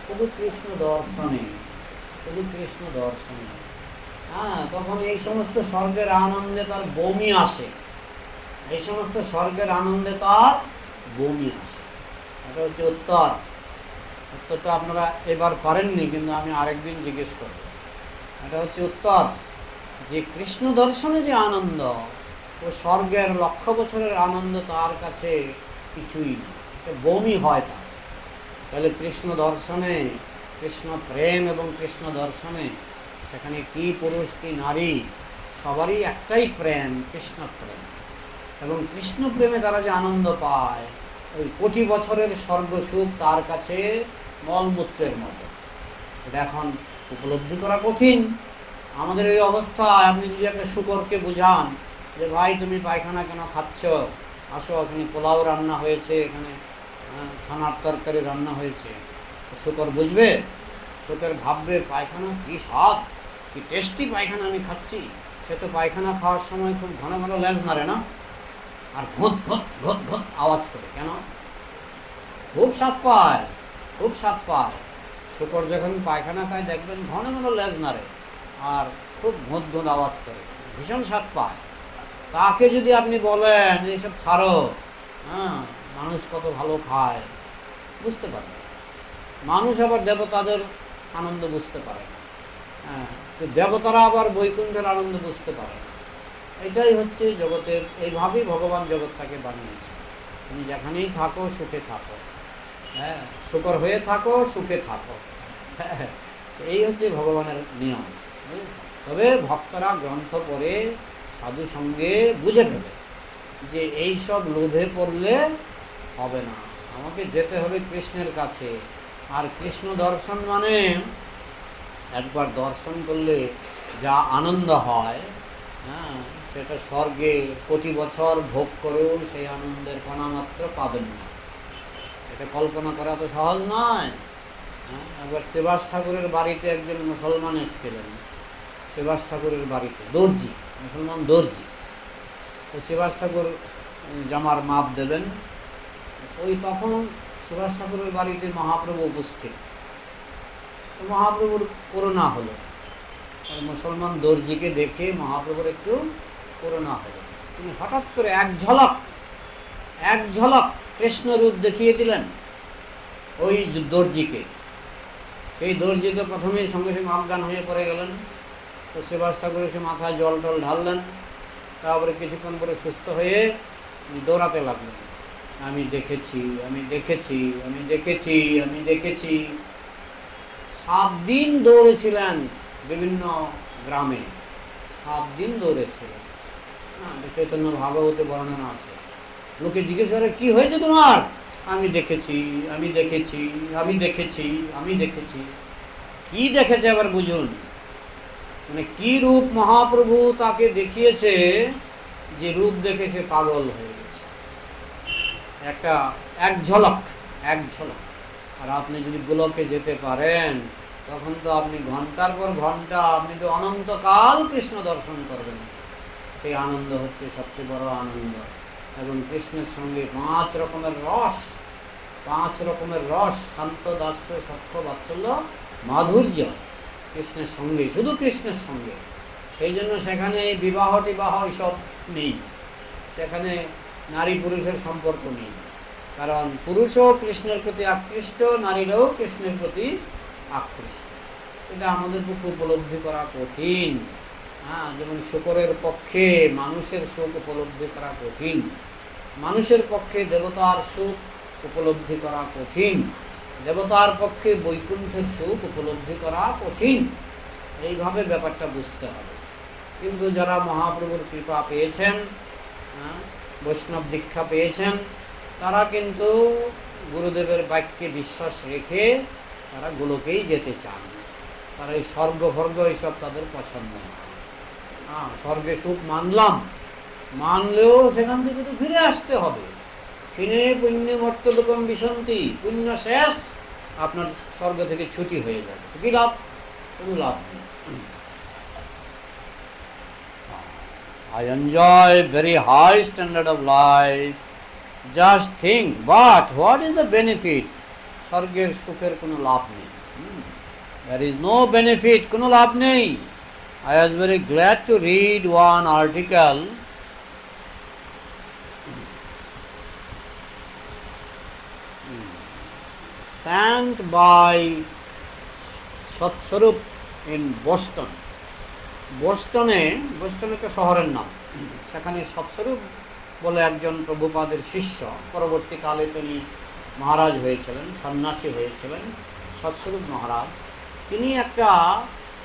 শুধু কৃষ্ণ দর্শনে, শুধু কৃষ্ণ দর্শনে। হ্যাঁ, তখন এই সমস্ত স্বর্গের আনন্দে তার বমি আসে, এই সমস্ত স্বর্গের আনন্দে তার বমি আসে। এটা হচ্ছে উত্তর। উত্তরটা আপনারা এবার পারেননি, কিন্তু আমি আরেকদিন জিজ্ঞেস করব। এটা হচ্ছে উত্তর, যে কৃষ্ণ দর্শনে যে আনন্দ, ও স্বর্গের লক্ষ বছরের আনন্দ তার কাছে কিছুই না, বমি হয় তার। তাহলে কৃষ্ণ দর্শনে, কৃষ্ণ প্রেম এবং কৃষ্ণ দর্শনে সেখানে কি পুরুষ কি নারী, সবারই একটাই প্রেম, কৃষ্ণ প্রেম। এবং কৃষ্ণ প্রেমে তারা যে আনন্দ পায়, ওই কোটি বছরের স্বর্গসুখ তার কাছে মলমূত্রের মতো। এটা এখন উপলব্ধি করা কঠিন। আমাদের এই অবস্থায় আপনি যদি একটা শূকরকে বুঝান যে ভাই তুমি পায়খানা কেন খাচ্ছ, আসো এখানে পোলাও রান্না হয়েছে, এখানে ছানার তরকারি রান্না হয়েছে, শূকর বুঝবে? শূকর ভাববে পায়খানা কি স্বাদ, কি টেস্টি পায়খানা আমি খাচ্ছি। সে তো পায়খানা খাওয়ার সময় খুব ঘন ঘন লেজ নাড়ে না, আর ঘট ঘট ঘট ঘট আওয়াজ করে, কেন? খুব স্বাদ পায়, খুব স্বাদ পায়। শূকর যখন পায়খানা খায় দেখবেন ঘন ঘন লেজ নাড়ে আর খুব ঘট ঘট আওয়াজ করে, ভীষণ স্বাদ পায়। তাকে যদি আপনি বলেন এইসব ছাড়ো, হ্যাঁ মানুষ কত ভালো খায়, বুঝতে পারবে। মানুষ আবার দেবতাদের আনন্দ বুঝতে পারে না, হ্যাঁ, দেবতারা আবার বৈকুণ্ঠের আনন্দ বুঝতে পারে না। এটাই হচ্ছে জগতের, এইভাবেই ভগবান জগৎটাকে বানিয়েছে। তুমি যেখানেই থাকো সুখে থাকো, হ্যাঁ, শূকর হয়ে থাকো, সুখে থাকো, হ্যাঁ, এই হচ্ছে ভগবানের নিয়ম, বুঝেছ? তবে ভক্তরা গ্রন্থ পড়ে সাধু সঙ্গে বুঝে ফেলে যে এই সব লোভে পড়লে হবে না, আমাকে যেতে হবে কৃষ্ণের কাছে। আর কৃষ্ণ দর্শন মানে একবার দর্শন করলে যা আনন্দ হয়, হ্যাঁ, সেটা স্বর্গে কোটি বছর ভোগ করেও সেই আনন্দের কণামাত্র পাবেন না। এটা কল্পনা করা তো সহজ নয়। হ্যাঁ, একবার সুভাষ ঠাকুরের বাড়িতে একজন মুসলমান এসেছিলেন, সুভাষ ঠাকুরের বাড়িতে, দর্জি, মুসলমান দর্জি। তো সুভাষ ঠাকুর জামার মাপ দেবেন, ওই তখন সুভাষ ঠাকুরের বাড়িতে মহাপ্রভু উপস্থিত। তো মহাপ্রভুর করুণা হলো, আর মুসলমান দর্জিকে দেখে মহাপ্রভুর একটু করুণা হলো। তিনি হঠাৎ করে এক ঝলক কৃষ্ণ রূপ দেখিয়ে দিলেন ওই দর্জিকে। সেই দর্জিকে প্রথমেই সঙ্গে সঙ্গে অজ্ঞান হয়ে পড়ে গেলেন। তো সুভাষ ঠাকুর এসে মাথায় জল টল ঢাললেন, তারপরে কিছুক্ষণ পরে সুস্থ হয়ে দৌড়াতে লাগলেন, আমি দেখেছি, আমি দেখেছি, আমি দেখেছি, আমি দেখেছি। 7 দিন দৌড়েছিলেন বিভিন্ন গ্রামে, 7 দিন দৌড়েছিলেন। চৈতন্য ভাগবতে বর্ণনা আছে। লোকে জিজ্ঞেস করে, কি হয়েছে তোমার? আমি দেখেছি, আমি দেখেছি, আমি দেখেছি, আমি দেখেছি। কি দেখেছে আবার বুঝুন, মানে কি রূপ মহাপ্রভু তাকে দেখিয়েছে, যে রূপ দেখে সে পাগল হয়ে গেছে। এক ঝলক। আর আপনি যদি গোলকে যেতে পারেন, তখন তো আপনি ঘন্টার পর ঘন্টা, আপনি তো অনন্তকাল কৃষ্ণ দর্শন করবেন। সেই আনন্দ হচ্ছে সবচেয়ে বড় আনন্দ। এবং কৃষ্ণের সঙ্গে 5 রকমের রস, শান্ত, দাস্য, সখ্য, বাৎসল্য, মাধুর্য, কৃষ্ণের সঙ্গে, শুধু কৃষ্ণের সঙ্গে। সেই জন্য সেখানে বিবাহ টিবাহ এসব নেই, সেখানে নারী পুরুষের সম্পর্ক নেই। কারণ পুরুষও কৃষ্ণের প্রতি আকৃষ্ট, নারীরাও কৃষ্ণের প্রতি আকৃষ্ট। এটা আমাদের পক্ষে উপলব্ধি করা কঠিন। হ্যাঁ, যেমন শুকরের পক্ষে মানুষের সুখ উপলব্ধি করা কঠিন, মানুষের পক্ষে দেবতার সুখ উপলব্ধি করা কঠিন, দেবতার পক্ষে বৈকুণ্ঠের সুখ উপলব্ধি করা কঠিন। এইভাবে ব্যাপারটা বুঝতে হবে। কিন্তু যারা মহাপ্রভুর কৃপা পেয়েছেন, বৈষ্ণব দীক্ষা পেয়েছেন, তারা কিন্তু গুরুদেবের বাক্যে বিশ্বাস রেখে তারা গোলকেই যেতে চান। তারা এই স্বর্গ ফর্গ এইসব তাদের পছন্দ না। স্বর্গে সুখ মানলেও সেখান থেকে তো ফিরে আসতে হবে। ক্ষীণে পুণ্যে মর্তলোকম বিশন্তি, পুণ্য শেষ, আপনার স্বর্গ থেকে ছুটি হয়ে যাবে। কি লাভ? কোনো লাভ নেই। I enjoy very high standard of life. Just think, but what is the benefit? স্বর্গের সুখের কোনো লাভ নেই। There is no benefit, কোনো লাভ নেই। I was very glad to read one article sent by Satswarup in Boston. Boston একটা শহরের নাম। সেখানে সৎস্বরূপ বলে একজন প্রভুপাদের শিষ্য, পরবর্তীকালে তিনি মহারাজ হয়েছিলেন, সন্ন্যাসী হয়েছিলেন, সৎস্বরূপ মহারাজ। তিনি একটা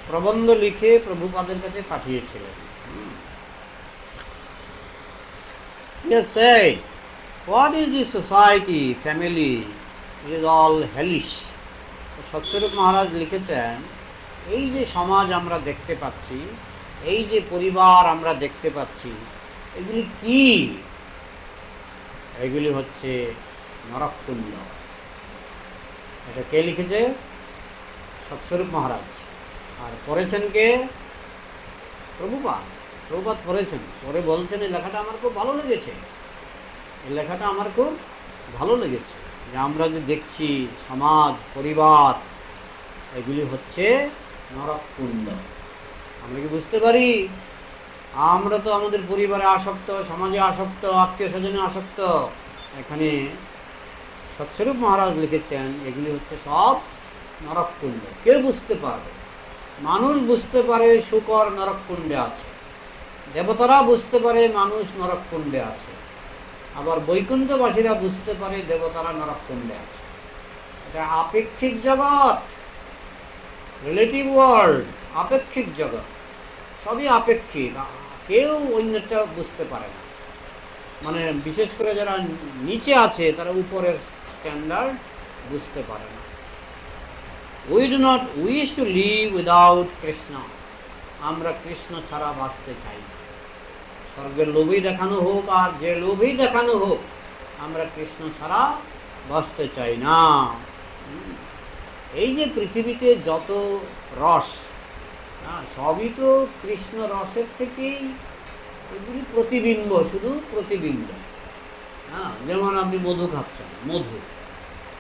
প্রবন্ধ লিখে প্রভুপাদের কাছে পাঠিয়েছিলেন। He said, what is this society, family? It is all hellish. সৎস্বরূপ মহারাজ লিখেছেন, এই যে সমাজ আমরা দেখতে পাচ্ছি, এই যে পরিবার আমরা দেখতে পাচ্ছি, এগুলি কি? এগুলি হচ্ছে নরককুণ্ড। এটা কে লিখেছে? সৎস্বরূপ মহারাজ। আর পড়েছেন কে? প্রভুপাদ পড়েছেন। পরে বলছেন, এই লেখাটা আমার খুব ভালো লেগেছে, যে আমরা যে দেখছি সমাজ, পরিবার, এগুলি হচ্ছে নরককুণ্ড। আমরা কি বুঝতে পারি? আমরা তো আমাদের পরিবারে আসক্ত, সমাজে আসক্ত, আত্মীয় স্বজনে আসক্ত। এখানে সৎস্বরূপ মহারাজ লিখেছেন, এগুলি হচ্ছে সব নরককুণ্ড। কে বুঝতে পারবে? মানুষ বুঝতে পারে শুকর নরককুণ্ডে আছে, দেবতারা বুঝতে পারে মানুষ নরককুণ্ডে আছে, আবার বৈকুণ্ঠবাসীরা বুঝতে পারে দেবতারা নরককুণ্ডে আছে। এটা আপেক্ষিক জগৎ, রিলেটিভ ওয়ার্ল্ড, আপেক্ষিক জগৎ, সবই আপেক্ষিক। কেউ অন্যটা বুঝতে পারে না। মানে বিশেষ করে যারা নিচে আছে তারা উপরের স্ট্যান্ডার্ড বুঝতে পারে না। We do not wish to live without Krishna. আমরা কৃষ্ণ ছাড়া বাঁচতে চাই না। স্বর্গের লোভই দেখানো হোক আর যে লোভই দেখানো হোক, আমরা কৃষ্ণ ছাড়া বাঁচতে চাই না। এই যে পৃথিবীতে যত রস, সবই তো কৃষ্ণ রসের থেকেই, এগুলি প্রতিবিম্ব, শুধু প্রতিবিম্ব। যেমন আপনি মধু খাচ্ছেন,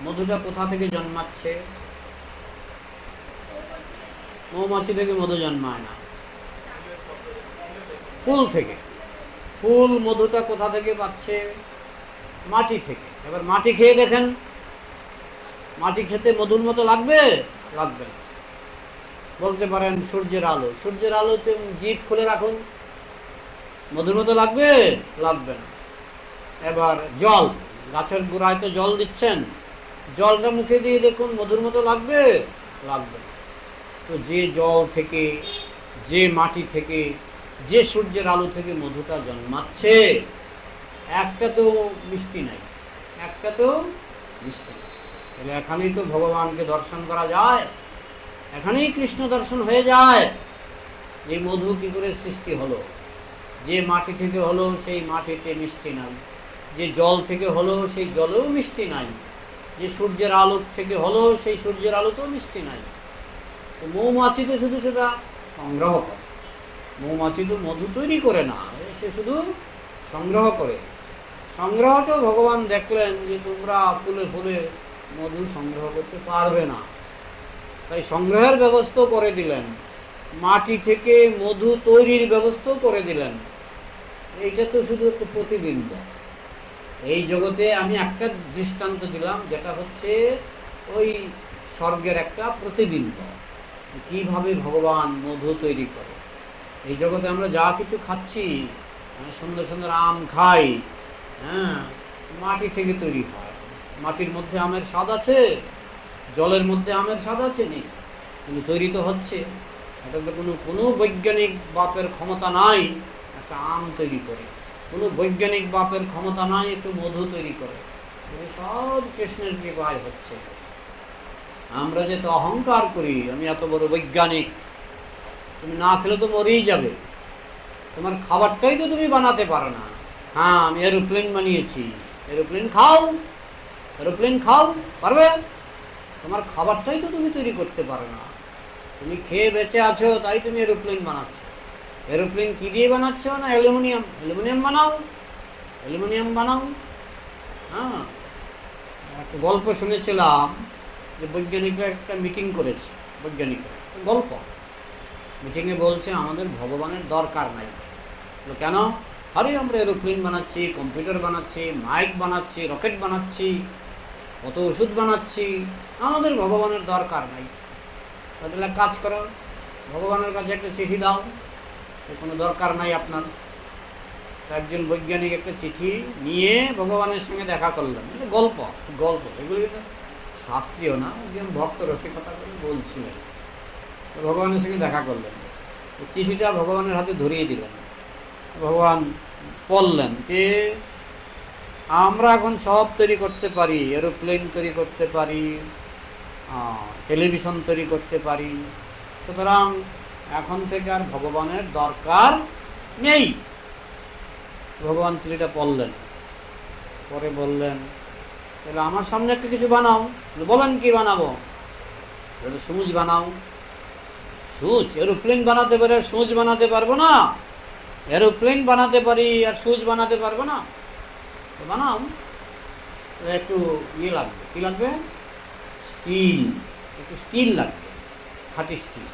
মধুটা কোথা থেকে জন্মাচ্ছে? মৌমাছি থেকে মধু জন্মায় না, ফুল থেকে। ফুল মধুটা কোথা থেকে পাচ্ছে? মাটি থেকে। এবার মাটি খেয়ে দেখেন, মাটি খেতে মধুর মতো লাগবে? লাগবে না। বলতে পারেন সূর্যের আলো, সূর্যের আলোতে জিভ খুলে রাখুন, মধুর মতো লাগবে? লাগবে না। এবার জল, গাছের গোড়ায় তো জল দিচ্ছেন, জলটা মুখে দিয়ে দেখুন, মধুর মতো লাগবে? লাগবে না। তো যে জল থেকে, যে মাটি থেকে, যে সূর্যের আলো থেকে মধুটা জন্মাচ্ছে, একটা তো মিষ্টি নাই, একটা তো মিষ্টি নাই। তাহলে এখানেই তো ভগবানকে দর্শন করা যায়, এখানেই কৃষ্ণ দর্শন হয়ে যায়। এই মধু কি করে সৃষ্টি হলো? যে মাটি থেকে হলো সেই মাটিতে মিষ্টি নাই, যে জল থেকে হলো সেই জলেও মিষ্টি নাই, যে সূর্যের আলো থেকে হলো সেই সূর্যের আলোতেও মিষ্টি নাই। তো মৌমাছি তো শুধু সেটা সংগ্রহ করে। মৌমাছি তো মধু তৈরি করে না, সে শুধু সংগ্রহ করে। সংগ্রহটাও ভগবান দেখলেন যে তোমরা ফুলে ফুলে মধু সংগ্রহ করতে পারবে না, তাই সংগ্রহের ব্যবস্থাও করে দিলেন, মাটি থেকে মধু তৈরির ব্যবস্থাও করে দিলেন। এইটা তো শুধু একটা প্রতিবিম্ব। এই জগতে আমি একটা দৃষ্টান্ত দিলাম, যেটা হচ্ছে ওই স্বর্গের একটা প্রতিবিম্ব, কিভাবে ভগবান মধু তৈরি করে। এই জগতে আমরা যা কিছু খাচ্ছি, সুন্দর সুন্দর আম খাই, মাটি থেকে তৈরি হয়। মাটির মধ্যে আমের স্বাদ আছে, জলের মধ্যে আমের স্বাদ আছে, নেই, কিন্তু তৈরি তো হচ্ছে। এটাতে কোনো বৈজ্ঞানিক বাপের ক্ষমতা নাই একটা আম তৈরি করে, কোনো বৈজ্ঞানিক বাপের ক্ষমতা নাই একটু মধু তৈরি করে। সব কৃষ্ণের কৃপায় হচ্ছে। আমরা যে তো অহংকার করি, আমি এত বড় বৈজ্ঞানিক, তুমি না খেলে তো মরেই যাবে, তোমার খাবারটাই তো তুমি বানাতে পারো না। হ্যাঁ, আমি এরোপ্লেন বানিয়েছি, এরোপ্লেন খাও, এরোপ্লেন খাও, পারবে? তোমার খাবারটাই তো তুমি তৈরি করতে পারো না। তুমি খেয়ে বেঁচে আছো তাই তুমি এরোপ্লেন বানাচ্ছ। এরোপ্লেন কি দিয়ে বানাচ্ছ? না অ্যালুমিনিয়াম। অ্যালুমিনিয়াম বানাও, অ্যালুমিনিয়াম বানাও। হ্যাঁ, একটা গল্প শুনেছিলাম যে বৈজ্ঞানিকরা একটা মিটিং করেছে, বৈজ্ঞানিকরা গল্প, মিটিংয়ে বলছে আমাদের ভগবানের দরকার নাই। কেন? আরে আমরা এরোপ্লেন বানাচ্ছি, কম্পিউটার বানাচ্ছি, মাইক বানাচ্ছি, রকেট বানাচ্ছি, কত ওষুধ বানাচ্ছি, আমাদের ভগবানের দরকার নাই। তাহলে কাজ করো, ভগবানের কাছে একটা চিঠি দাও, কোনো দরকার নাই আপনার। একজন বৈজ্ঞানিক একটা চিঠি নিয়ে ভগবানের সঙ্গে দেখা করলেন। গল্প গল্প, এগুলি তো শাস্ত্রীয় না, একজন ভক্ত রসিকতা করে বলছিলেন। ভগবানের সঙ্গে দেখা করলেন, চিঠিটা ভগবানের হাতে ধরিয়ে দিলেন। ভগবান বললেন যে আমরা এখন সব তৈরি করতে পারি, এরোপ্লেন তৈরি করতে পারি, টেলিভিশন তৈরি করতে পারি, সুতরাং এখন থেকে আর ভগবানের দরকার নেই। ভগবান চিঠিটা পড়লেন, পরে বললেন তাহলে আমার সামনে একটা কিছু বানাও। বলেন কি বানাবো? সূচ বানাও। সূচ? এরোপ্লেন বানাতে পারি আর সূচ বানাতে পারবো না? এরোপ্লেন বানাতে পারি আর সূচ বানাতে পারবো না? বানাও। একটু ইয়ে লাগবে, কি লাগবে? স্টিল, একটু স্টিল লাগবে, খাঁটি স্টিল।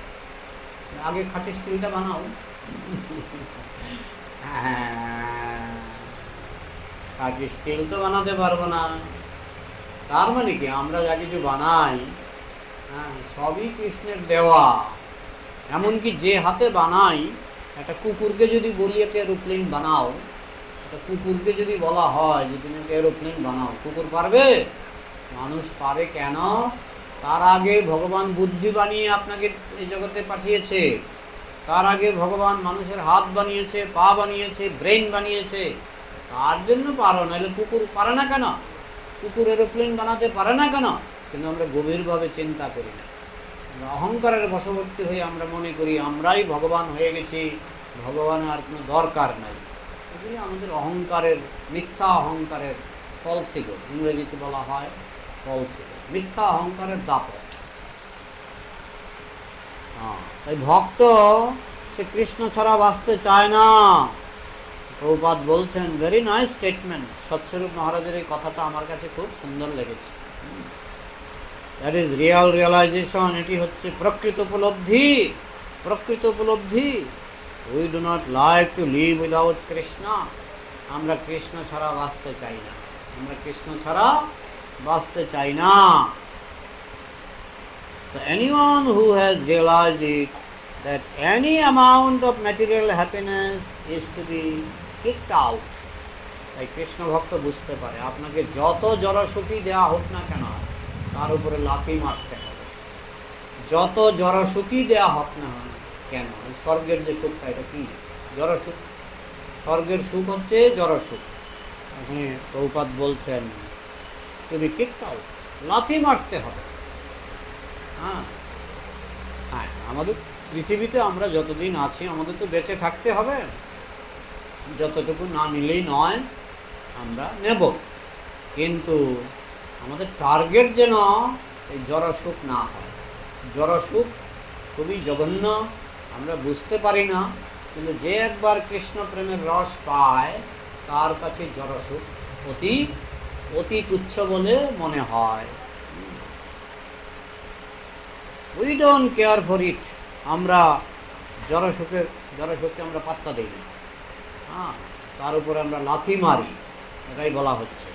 আগে খাঁটি স্টিলটা বানাও। খাঁটি স্টিল তো বানাতে পারবো না। তার মানে কি আমরা যা কিছু বানাই, সবই কৃষ্ণের দেওয়া। এমনকি যে হাতে বানাই, একটা কুকুরকে যদি বলি একটা এরোপ্লেন বানাও, একটা কুকুরকে যদি বলা হয় যে তুমি একটা এরোপ্লেন বানাও, কুকুর পারবে? মানুষ পারে। কেন? তার আগে ভগবান বুদ্ধি বানিয়ে আপনাকে এই জগতে পাঠিয়েছে। তার আগে ভগবান মানুষের হাত বানিয়েছে, পা বানিয়েছে, ব্রেন বানিয়েছে, তার জন্য পারো, নাহলে কুকুর পারে না কেন? কুকুর এরোপ্লেন বানাতে পারে না কেন? কিন্তু আমরা গভীরভাবে চিন্তা করি না। অহংকারের বশবর্তী হয়ে আমরা মনে করি আমরাই ভগবান হয়ে গেছি, ভগবানের আর কোনো দরকার নাই। এগুলি আমাদের অহংকারের, মিথ্যা অহংকারের ফলসিগো, ইংরেজিতে বলা হয় ফলসিগো, মিথ্যা অহংকারের দাপট। তাই ভক্ত সে কৃষ্ণ ছাড়া বাঁচতে চায় না। প্রভুপাদ বলছেন, ভেরি নাইস স্টেটমেন্ট। সৎস্বরূপ মহারাজের এই কথাটা আমার কাছে খুব সুন্দর লেগেছে। That is real realisation. এটি হচ্ছে প্রকৃত উপলব্ধি, প্রকৃত উপলব্ধি। We do not like to live without Krishna. আমরা কৃষ্ণ ছাড়া বাঁচতে চাই না, আমরা কৃষ্ণ ছাড়া বাঁচতে চাই না। So anyone who has realized it, that any amount of material happiness is to be kicked out. তাই কৃষ্ণ ভক্ত বুঝতে পারে আপনাকে যত জড়সুখী দেওয়া হোক না কেন, তার উপরে লাথি মারতে হবে। যত জড়সুখী দেওয়া হোক না কেন, স্বর্গের যে সুখটা, এটা কি জড়সুখ? স্বর্গের সুখ হচ্ছে জড়সুখ। এখানে প্রভুপাদ বলছেন to be kicked out, লাথি মারতে হবে। হ্যাঁ, আমাদের পৃথিবীতে আমরা যতদিন আছি আমাদের তো বেঁচে থাকতে হবে, যতটুকু না নিলেই নয় আমরা নেব, কিন্তু আমাদের টার্গেট যেন এই জড়সুখ না হয়। জড়সুখ খুবই জঘন্য, আমরা বুঝতে পারি না, কিন্তু যে একবার কৃষ্ণ প্রেমের রস পায় তার কাছে জড়সুখ অতি অতি তুচ্ছ বলে মনে হয়। We don't care for it. আমরা জড়সুখকে আমরা পাত্তা দিই না, তার উপরে আমরা লাথি মারি, এটাই বলা হচ্ছে।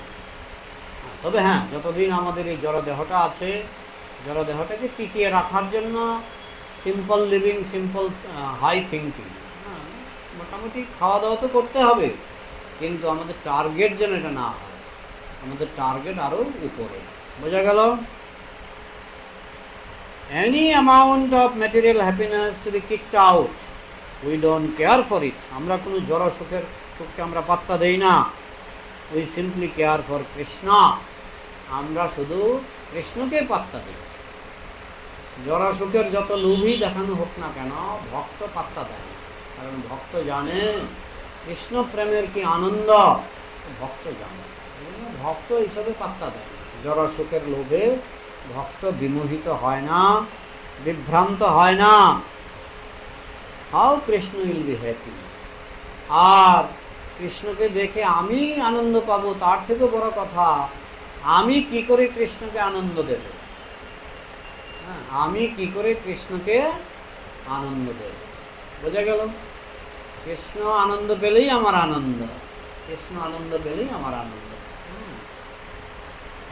তবে হ্যাঁ, যতদিন আমাদের এই জড়দেহটা আছে, জড়দেহটাকে টিকিয়ে রাখার জন্য simple living, simple high thinking, মোটামুটি খাওয়া দাওয়া তো করতে হবে, কিন্তু আমাদের টার্গেট যেন এটা না হয়, আমাদের টার্গেট আরও উপরে। বোঝা গেল? Any amount of material happiness to be kicked out, we don't care for it. আমরা কোনো জড় সুখকে আমরা পাত্তা দেই না। We simply care for Krishna. আমরা শুধু কৃষ্ণকে পাত্তা দিই। জড় সুখের যত লোভই দেখানো হোক না কেন, ভক্ত পাত্তা দেয় না, কারণ ভক্ত জানে কৃষ্ণ প্রেমের কি আনন্দ, ভক্ত জানে, ভক্ত হিসাবে পাত্তা দেয় না। জড় সুখের লোভে ভক্ত বিমোহিত হয় না, বিভ্রান্ত হয় না। How Krishna will be happy. আর কৃষ্ণকে দেখে আমি আনন্দ পাবো, তার থেকে বড় কথা আমি কি করে কৃষ্ণকে আনন্দ দেব। আমি কি করে কৃষ্ণকে আনন্দ দেব। বোঝা গেল? কৃষ্ণ আনন্দ পেলেই আমার আনন্দ, কৃষ্ণ আনন্দ পেলেই আমার আনন্দ।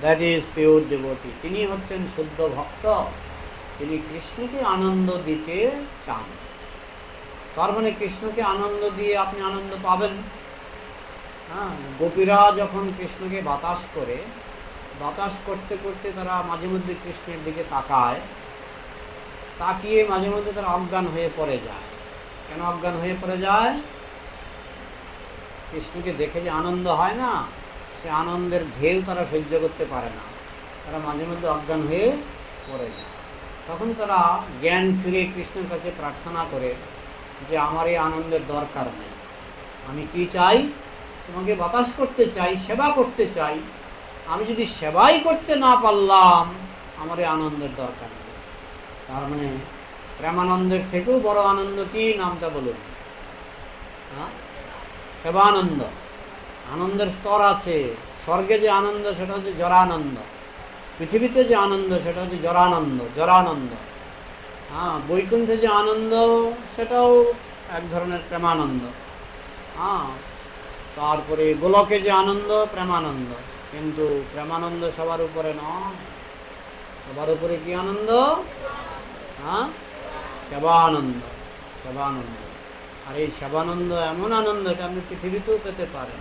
That is pure devotee. তিনি হচ্ছেন শুদ্ধ ভক্ত, তিনি কৃষ্ণকে আনন্দ দিতে চান। তার মানে কৃষ্ণকে আনন্দ দিয়ে আপনি আনন্দ পাবেন। গোপীরা যখন কৃষ্ণকে বাতাস করে, বাতাস করতে করতে তারা মাঝে মধ্যে কৃষ্ণের দিকে তাকায়, তাকিয়ে মাঝে মধ্যে তারা অজ্ঞান হয়ে পড়ে যায়। কেন অজ্ঞান হয়ে পড়ে যায়? কৃষ্ণকে দেখে যে আনন্দ হয় না, সে আনন্দের ঢেউ তারা সহ্য করতে পারে না, তারা মাঝে মধ্যে অজ্ঞান হয়ে পড়ে যায়। তখন তারা জ্ঞান ফিরে কৃষ্ণের কাছে প্রার্থনা করে যে আমার এই আনন্দের দরকার নেই, আমি কি চাই? তোমাকে বাতাস করতে চাই, সেবা করতে চাই। আমি যদি সেবাই করতে না পারলাম, আমার এই আনন্দের দরকার নেই। তার মানে প্রেমানন্দের থেকেও বড় আনন্দ কি? নামটা বলুন। সেবানন্দ। আনন্দের স্তর আছে। স্বর্গে যে আনন্দ সেটা হচ্ছে জরানন্দ, পৃথিবীতে যে আনন্দ সেটা হচ্ছে জরানন্দ। বৈকুণ্ঠে যে আনন্দ সেটাও এক ধরনের প্রেমানন্দ। তারপরে গোলকে যে আনন্দ, প্রেমানন্দ। কিন্তু প্রেমানন্দ সবার উপরে নয়, সবার উপরে কি আনন্দ? সেবানন্দ। সেবানন্দ। আর এই সেবানন্দ এমন আনন্দ এটা আপনি পৃথিবীতেও পেতে পারেন।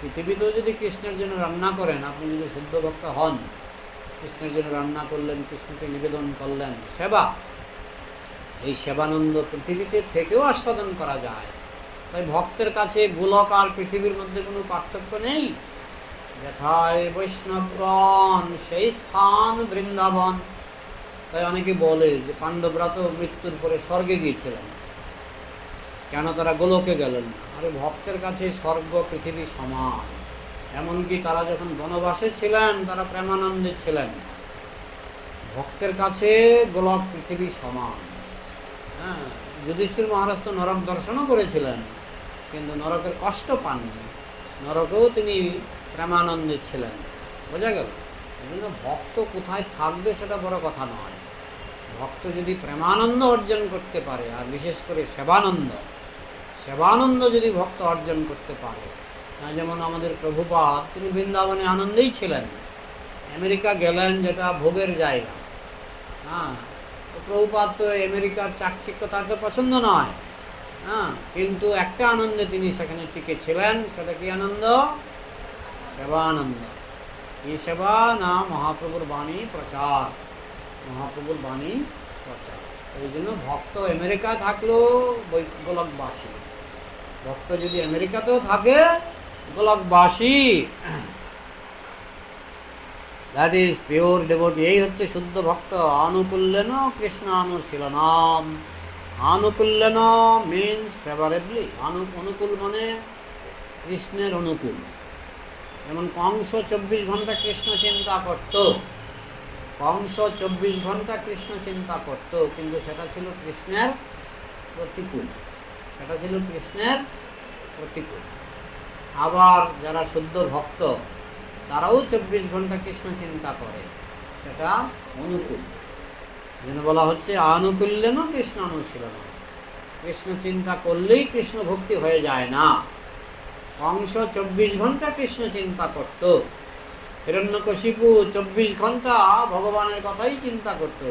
পৃথিবীতেও যদি কৃষ্ণের জন্য রান্না করেন, আপনি যদি শুদ্ধ ভক্ত হন, কৃষ্ণের জন্য রান্না করলেন, কৃষ্ণকে নিবেদন করলেন, সেবা। এই সেবানন্দ পৃথিবীতে থেকেও আস্বাদন করা যায়। তাই ভক্তের কাছে গোলক আর পৃথিবীর মধ্যে কোনো পার্থক্য নেই। যথায় বৈষ্ণবগণ সেই স্থান বৃন্দাবন। তাই অনেকে বলে যে পাণ্ডবরা তো মৃত্যুর পরে স্বর্গে গিয়েছিলেন, কেন তারা গোলকে গেলেন না? আরে ভক্তের কাছে স্বর্গ পৃথিবী সমান। এমনকি তারা যখন বনবাসে ছিলেন তারা প্রেমানন্দে ছিলেন। ভক্তের কাছে গোলক পৃথিবী সমান। হ্যাঁ, যুধিষ্ঠির মহারাজ তো নরক দর্শনও করেছিলেন, কিন্তু নরকের কষ্ট পাননি, নরকেও তিনি প্রেমানন্দে ছিলেন। বোঝা গেল? এই জন্য ভক্ত কোথায় থাকবে সেটা বড় কথা নয়। ভক্ত যদি প্রেমানন্দ অর্জন করতে পারে, আর বিশেষ করে সেবানন্দ যদি ভক্ত অর্জন করতে পারে, যেমন আমাদের প্রভুপাদ, তিনি বৃন্দাবনে আনন্দেই ছিলেন। আমেরিকা গেলেন, যেটা ভোগের জায়গা। হ্যাঁ, তো প্রভুপাদ তো আমেরিকার চাকচিক্য তার তো পছন্দ নয়। হ্যাঁ, কিন্তু একটা আনন্দে তিনি সেখানে টিকে ছিলেন। সেটা কি আনন্দ? সেবানন্দ। এই সেবা না মহাপ্রভুর বাণী প্রচার, মহাপ্রভুর বাণী প্রচার। এই জন্য ভক্ত আমেরিকায় থাকলেও গোলকবাসী। ভক্ত যদি আমেরিকাতেও থাকে, গোলকবাসী। That is pure devotee. এই হচ্ছে শুদ্ধ ভক্ত। আনুকূল্যেন কৃষ্ণ অনুশীলনম। আনুকূল্যেন মিন্স ফেভারেবলি। অনুকূল মানে কৃষ্ণের অনুকূল। যেমন কংস 24 ঘন্টা কৃষ্ণ চিন্তা করত। কংস 24 ঘন্টা কৃষ্ণ চিন্তা করত, কিন্তু সেটা ছিল কৃষ্ণের প্রতিকূল। সেটা ছিল কৃষ্ণের প্রতিকূল। আবার যারা শুদ্ধ ভক্ত, তারাও 24 ঘন্টা কৃষ্ণ চিন্তা করে, সেটা অনুকূল। যেন বলা হচ্ছে আনুকূল্যেন কৃষ্ণ অনুশীলন। কৃষ্ণ চিন্তা করলেই কৃষ্ণ ভক্তি হয়ে যায় না। কংস 24 ঘন্টা কৃষ্ণ চিন্তা করত। হিরণ্যকশিপু 24 ঘন্টা ভগবানের কথাই চিন্তা করত,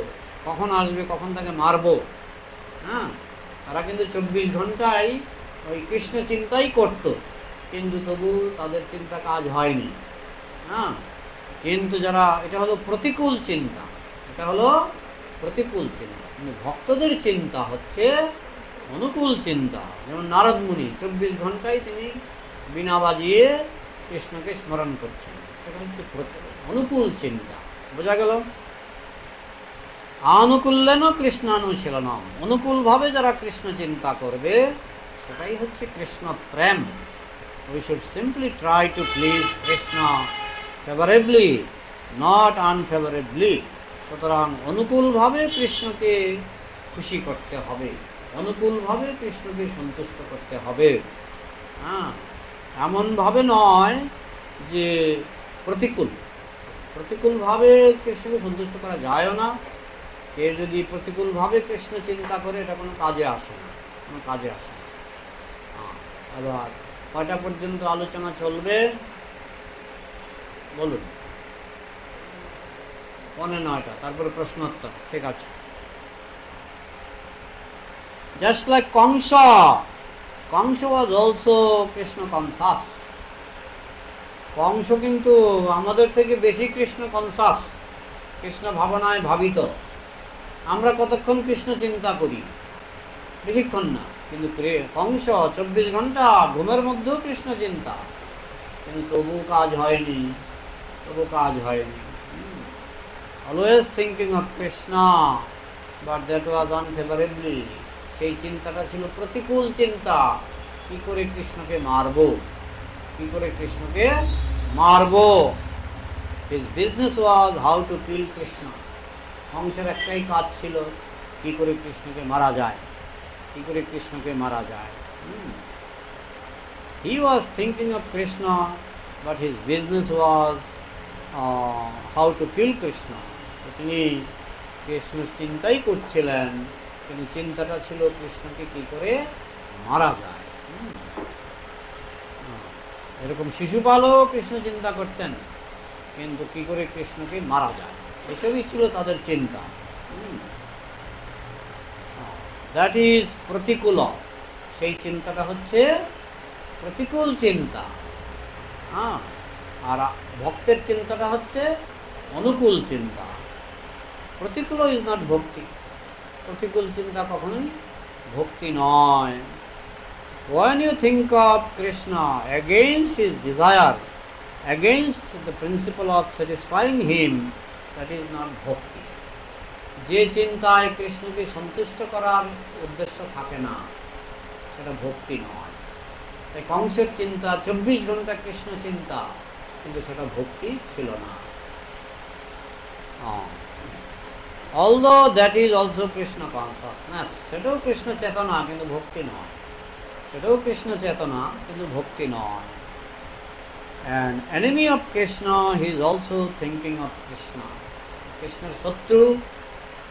কখন আসবে, কখন তাকে মারবো। হ্যাঁ, তারা কিন্তু 24 ঘন্টায় ওই কৃষ্ণ চিন্তাই করত, কিন্তু তবু তাদের চিন্তা কাজ হয়নি। হ্যাঁ, কিন্তু যারা, এটা হলো প্রতিকূল চিন্তা, এটা হলো প্রতিকূল চিন্তা। কিন্তু ভক্তদের চিন্তা হচ্ছে অনুকূল চিন্তা। যেমন নারদ মুনি 24 ঘন্টায় তিনি বীণা বাজিয়ে কৃষ্ণকে স্মরণ করছেন, সেটা হচ্ছে অনুকূল চিন্তা। বোঝা গেল? আনুকূল্যেন কৃষ্ণানুশীলনম। অনুকূলভাবে যারা কৃষ্ণ চিন্তা করবে, সেটাই হচ্ছে কৃষ্ণ প্রেম। We should simply try to please Krishna favorably, not unfavorably. সুতরাং অনুকূলভাবে কৃষ্ণকে খুশি করতে হবে, অনুকূলভাবে কৃষ্ণকে সন্তুষ্ট করতে হবে। হ্যাঁ, এমনভাবে নয় যে প্রতিকূলভাবে কৃষ্ণকে সন্তুষ্ট করা যায়ও না। কেউ যদি প্রতিকূলভাবে কৃষ্ণ চিন্তা করে, এটা কোনো কাজে আসে না, কোনো কাজে আসে না। আবার কয়টা পর্যন্ত আলোচনা চলবে বলুন? 9:45, তারপরে প্রশ্নোত্তর। ঠিক আছে। Just like Kamsa was also Krishna conscious. Kansa কিন্তু আমাদের থেকে বেশি কৃষ্ণ কনসাস, কৃষ্ণ ভাবনায় ভাবিত। আমরা কতক্ষণ কৃষ্ণ চিন্তা করি? বেশিক্ষণ না। কিন্তু কংস 24 ঘন্টা ঘুমের মধ্যেও কৃষ্ণ চিন্তা, কিন্তু তবু কাজ হয়নি, তবু কাজ হয়নি। Always thinking of Krishna, but that was unfavourably. সেই চিন্তাটা ছিল প্রতিকূল চিন্তা। কি করে কৃষ্ণকে মারবো, কি করে কৃষ্ণকে মারবো। His business was how to kill Krishna. কংসের একটাই কাজ ছিল, কি করে কৃষ্ণকে মারা যায়, কি করে কৃষ্ণকে মারা যায়। He was thinking of Krishna, but his business was how to kill Krishna. তিনি কৃষ্ণের চিন্তাই করছিলেন, কিন্তু চিন্তাটা ছিল কৃষ্ণকে কি করে মারা যায়। এরকম শিশুপালও কৃষ্ণ চিন্তা করতেন, কিন্তু কি করে কৃষ্ণকে মারা যায়, এসবই ছিল তাদের চিন্তা। দ্যাট ইজ প্রতিকূল। সেই চিন্তাটা হচ্ছে প্রতিকূল চিন্তা। হ্যাঁ, আর ভক্তের চিন্তাটা হচ্ছে অনুকূল চিন্তা। প্রতিকূল ইজ নট ভক্তি, প্রতিকূল চিন্তা কখনোই ভক্তি নয়। When you think of Krishna against his desire, against the principle of satisfying him, that is not bhakti. যে চিন্তায় কৃষ্ণকে সন্তুষ্ট করার উদ্দেশ্য থাকে না, সেটা ভক্তি নয়। তাই কংসের চিন্তা 24 ঘন্টা কৃষ্ণ চিন্তা, কিন্তু সেটা ভক্তি ছিল না। Although that is also Krishna consciousness, সেটাও কৃষ্ণ চেতনা, কিন্তু ভক্তি নয়। সেটাও কৃষ্ণ চেতনা, কিন্তু ভক্তি নয়। And enemy of Krishna, he is also thinking of Krishna. কৃষ্ণের শত্রু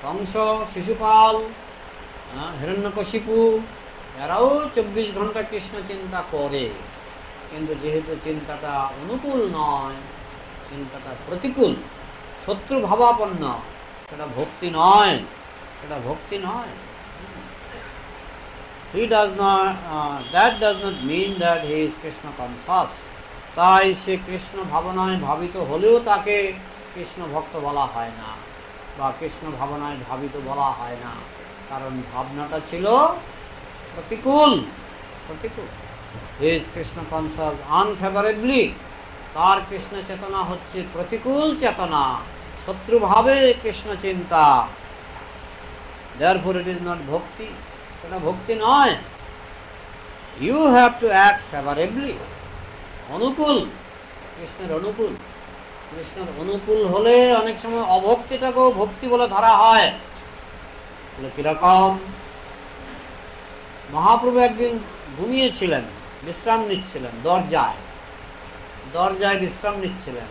কংস, শিশুপাল, হিরণ্যকশিপু, এরাও 24 ঘন্টা কৃষ্ণ চিন্তা করে, কিন্তু যেহেতু চিন্তাটা অনুকূল নয়, চিন্তাটা প্রতিকূল, শত্রু ভাবাপন্ন, সেটা ভক্তি নয়, সেটা ভক্তি নয়। He does not, that does not mean that he is Krishna conscious. তাই সে কৃষ্ণ ভাবনায় ভাবিত হলেও তাকে কৃষ্ণ ভক্ত বলা হয় না, বা কৃষ্ণ ভাবনায় ভাবিত বলা হয় না, কারণ ভাবনাটা ছিল প্রতিকূল, প্রতিকূল। He is Krishna conscious unfavorably, তার কৃষ্ণ চেতনা হচ্ছে প্রতিকূল চেতনা, শত্রুভাবে কৃষ্ণ চিন্তা। Therefore it is not bhakti, সেটা ভক্তি নয়। You have to act favorably, অনুকূল, কৃষ্ণের অনুকূল। কৃষ্ণের অনুকূল হলে অনেক সময় অভক্তিটাকেও ভক্তি বলে ধরা হয়। কিরকম? মহাপ্রভু একদিন ঘুমিয়েছিলেন, বিশ্রাম নিচ্ছিলেন, দরজায় দরজায় বিশ্রাম নিচ্ছিলেন।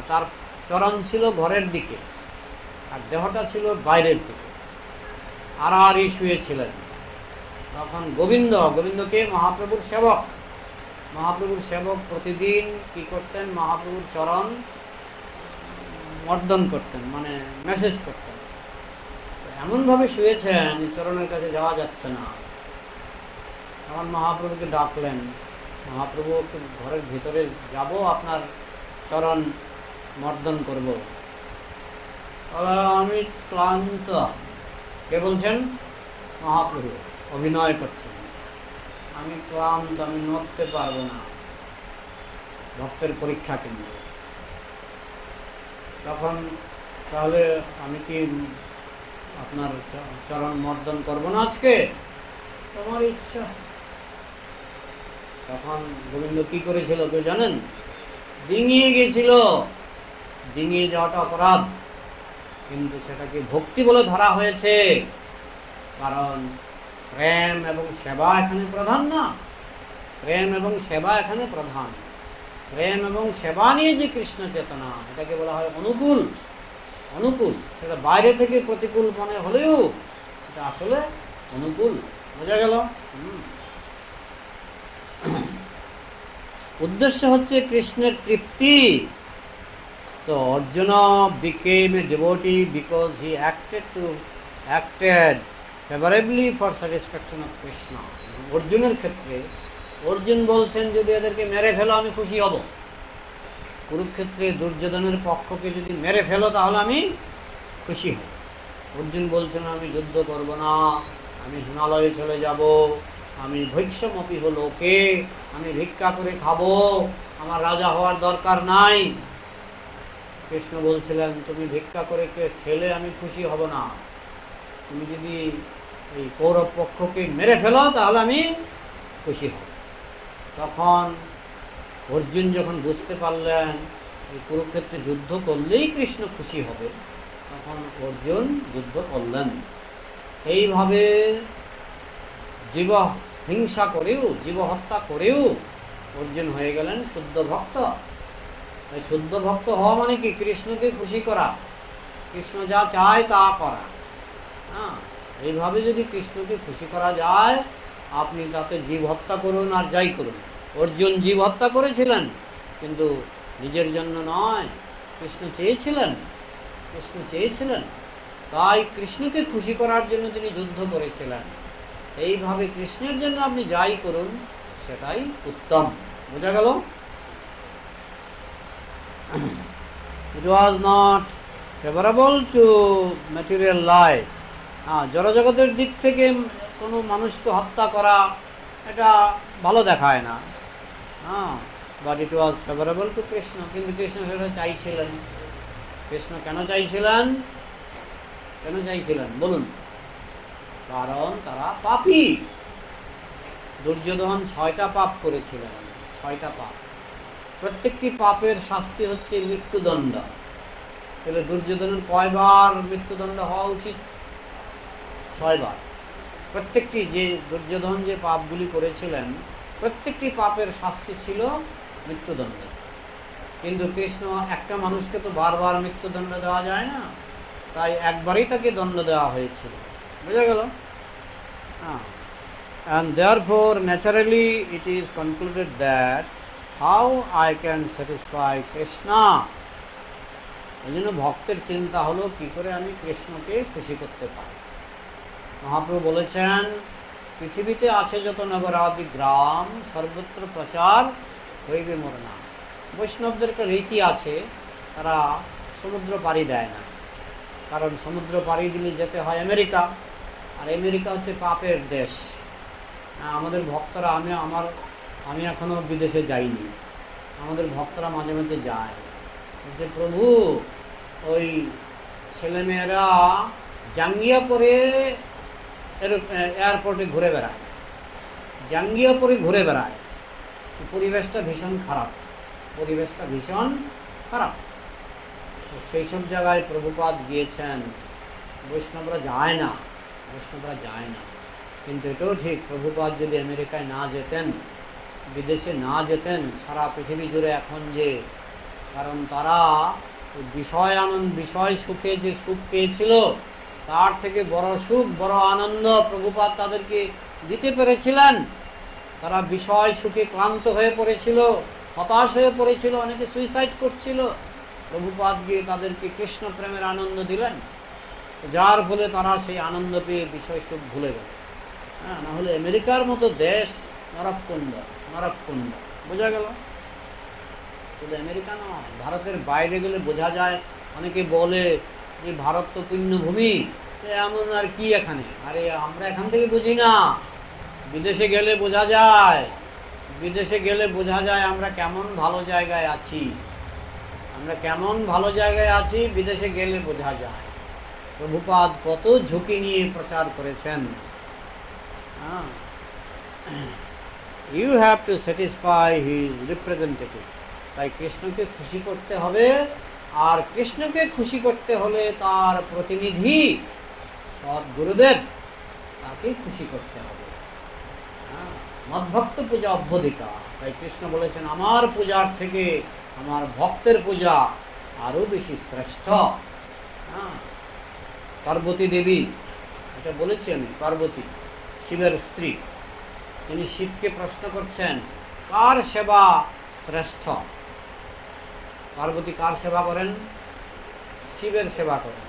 তার চরণ ছিল ঘরের দিকে, আর দেহটা ছিল বাইরের দিকে, আড়াআড়ি শুয়েছিলেন। তখন গোবিন্দ, গোবিন্দকে মহাপ্রভুর সেবক, মহাপ্রভুর সেবক প্রতিদিন কি করতেন? মহাপ্রভুর চরণ মর্দন করতেন, মানে মেসেজ করতেন। এমনভাবে শুয়েছেন চরণের কাছে যাওয়া যাচ্ছে না। তখন মহাপ্রভুকে ডাকলেন, মহাপ্রভু ঘরের ভিতরে যাব, আপনার চরণ মর্দন করব। আমি ক্লান্ত। কে বলছেন? মহাপ্রভু অভিনয় করছেন, আমি ক্লান্ত, আমি নড়তে পারবো না, ভক্তের পরীক্ষা কেন্দ্র। তখন তাহলে আমি কি আপনার চরণ মর্দন করব না আজকে? তোমার ইচ্ছা। তখন গোবিন্দ কি করেছিল কেউ জানেন? ডিঙিয়ে গেছিল। ডিঙিয়ে যাওয়াটা অপরাধ, কিন্তু সেটাকে ভক্তি বলে ধরা হয়েছে, কারণ প্রেম এবং সেবা এখানে প্রধান না। প্রেম এবং সেবা এখানে প্রধান। প্রেম এবং সেবা নিয়ে যে কৃষ্ণ চেতনা, এটাকে বলা হয় অনুকূল। অনুকূল, সেটা বাইরে থেকে প্রতিকূল মনে হলেও এটা আসলে অনুকূল। বোঝা গেল? উদ্দেশ্য হচ্ছে কৃষ্ণের তৃপ্তি। So Arjuna became a devotee because he acted favorably for satisfaction of Krishna. অর্জুনের ক্ষেত্রে অর্জুন বলছেন, যদি এদেরকে মেরে ফেলো আমি খুশি হব। কুরুক্ষেত্রে দুর্যোধনের পক্ষকে যদি মেরে ফেলো তাহলে আমি খুশি হব। অর্জুন বলছেন, আমি যুদ্ধ করব না, আমি হিমালয়ে চলে যাব, আমি ভৈক্ষমপি লোকে, আমি ভিক্ষা করে খাবো, আমার রাজা হওয়ার দরকার নাই। কৃষ্ণ বলছিলেন, তুমি ভিক্ষা করে খেলে আমি খুশি হব না, তুমি যদি এই কৌরব পক্ষকে মেরে ফেলো তাহলে আমি খুশি হব। তখন অর্জুন যখন বুঝতে পারলেন এই কুরুক্ষেত্রে যুদ্ধ করলেই কৃষ্ণ খুশি হবে, তখন অর্জুন যুদ্ধ করলেন। এইভাবে জীব হিংসা করেও, জীব হত্যা করেও অর্জুন হয়ে গেলেন শুদ্ধ ভক্ত। তাই শুদ্ধ ভক্ত হওয়া মানে কি? কৃষ্ণকে খুশি করা, কৃষ্ণ যা চায় তা করা। হ্যাঁ, এইভাবে যদি কৃষ্ণকে খুশি করা যায়, আপনি তাতে জীব হত্যা করুন আর যাই করুন। অর্জুন জীব হত্যা করেছিলেন, কিন্তু নিজের জন্য নয়, কৃষ্ণ চেয়েছিলেন, কৃষ্ণ চেয়েছিলেন, তাই কৃষ্ণকে খুশি করার জন্য তিনি যুদ্ধ করেছিলেন। এইভাবে কৃষ্ণের জন্য আপনি যাই করুন সেটাই উত্তম। বোঝা গেল? It was not favorable to material life হ্যাঁ, জড়জগতের দিক থেকে কোনো মানুষকে হত্যা করা এটা ভালো দেখায় না। হ্যাঁ, but it was favourable to Krishna. কিন্তু কৃষ্ণ সেটা চাইছিলেন। কৃষ্ণ কেন চাইছিলেন? কেন চাইছিলেন বলুন? কারণ তারা পাপী। দুর্যোধন 6টা পাপ করেছিলেন, 6টা পাপ। প্রত্যেকটি পাপের শাস্তি হচ্ছে মৃত্যুদণ্ড। তাহলে দুর্যোধনের কয়বার মৃত্যুদণ্ড হওয়া উচিত? 6 বার। প্রত্যেকটি যে দুর্যোধন যে পাপগুলি করেছিলেন প্রত্যেকটি পাপের শাস্তি ছিল মৃত্যুদণ্ড। কিন্তু কৃষ্ণ একটা মানুষকে তো বারবার মৃত্যুদণ্ড দেওয়া যায় না, তাই একবারই তাকে দণ্ড দেওয়া হয়েছিল। বুঝা গেল? হ্যাঁ। And therefore naturally it is concluded that how I can satisfy Krishna. এই জন্য ভক্তের চিন্তা হলো কি করে আমি কৃষ্ণকে খুশি করতে পারি। মহাপ্রভু বলেছেন, পৃথিবীতে আছে যত নগরাদি গ্রাম সর্বত্র প্রচার হইবে মোর নাম। বৈষ্ণবদের একটা রীতি আছে, তারা সমুদ্র পাড়ি দেয় না। কারণ সমুদ্র পাড়ি দিলে যেতে হয় আমেরিকা, আর আমেরিকা হচ্ছে পাপের দেশ। আমাদের ভক্তরা, আমি এখনও বিদেশে যাইনি, আমাদের ভক্তরা মাঝে মাঝে যায়, যে প্রভু ওই ছেলেমেয়েরা জাঙ্গিয়া পরে এয়ারপোর্টে ঘুরে বেড়ায়, জাঙ্গিয়া পরে ঘুরে বেড়ায়। পরিবেশটা ভীষণ খারাপ, পরিবেশটা ভীষণ খারাপ। সেই সব জায়গায় প্রভুপাদ গিয়েছেন, বৈষ্ণবরা যায় না, বৈষ্ণবরা যায় না। কিন্তু এটাও ঠিক, প্রভুপাদ যদি আমেরিকায় না যেতেন, বিদেশে না যেতেন, সারা পৃথিবী জুড়ে এখন যে, কারণ তারা বিষয় আনন্দ, বিষয় সুখে যে সুখ পেয়েছিল তার থেকে বড় সুখ, বড় আনন্দ প্রভুপাদ তাদেরকে দিতে পেরেছিলেন। তারা বিষয় সুখে ক্লান্ত হয়ে পড়েছিল, হতাশ হয়ে পড়েছিল, অনেকে সুইসাইড করছিল। প্রভুপাদ গিয়ে তাদেরকে কৃষ্ণ প্রেমের আনন্দ দিলেন, যার ফলে তারা সেই আনন্দ পেয়ে বিষয় সুখ ভুলে গেল। হ্যাঁ, না হলে আমেরিকার মতো দেশ নরককুণ্ড, নরককুণ্ড। বোঝা গেল? শুধু আমেরিকা নয়, ভারতের বাইরে গেলে বোঝা যায়। অনেকে বলে যে ভারত তো পুণ্যভূমি, এমন আর কি এখানে। আরে আমরা এখান থেকে বুঝি না, বিদেশে গেলে বোঝা যায়। বিদেশে গেলে বোঝা যায় আমরা কেমন ভালো জায়গায় আছি, আমরা কেমন ভালো জায়গায় আছি, বিদেশে গেলে বোঝা যায়। প্রভুপাদ কত ঝুঁকি নিয়ে প্রচার করেছেন। You have to satisfy his representative. তাই কৃষ্ণকে খুশি করতে হবে, আর কৃষ্ণকে খুশি করতে হলে তার প্রতিনিধি সৎ গুরুদেব, তাকে খুশি করতে হবে। মদ্ভক্ত পূজা অভ্যধিকা। তাই কৃষ্ণ বলেছেন, আমার পূজার থেকে আমার ভক্তের পূজা আরও বেশি শ্রেষ্ঠ। পার্বতী দেবী, এটা বলেছি আমি, পার্বতী শিবের স্ত্রী, তিনি শিবকে প্রশ্ন করছেন কার সেবা শ্রেষ্ঠ। পার্বতী কার সেবা করেন? শিবের সেবা করেন।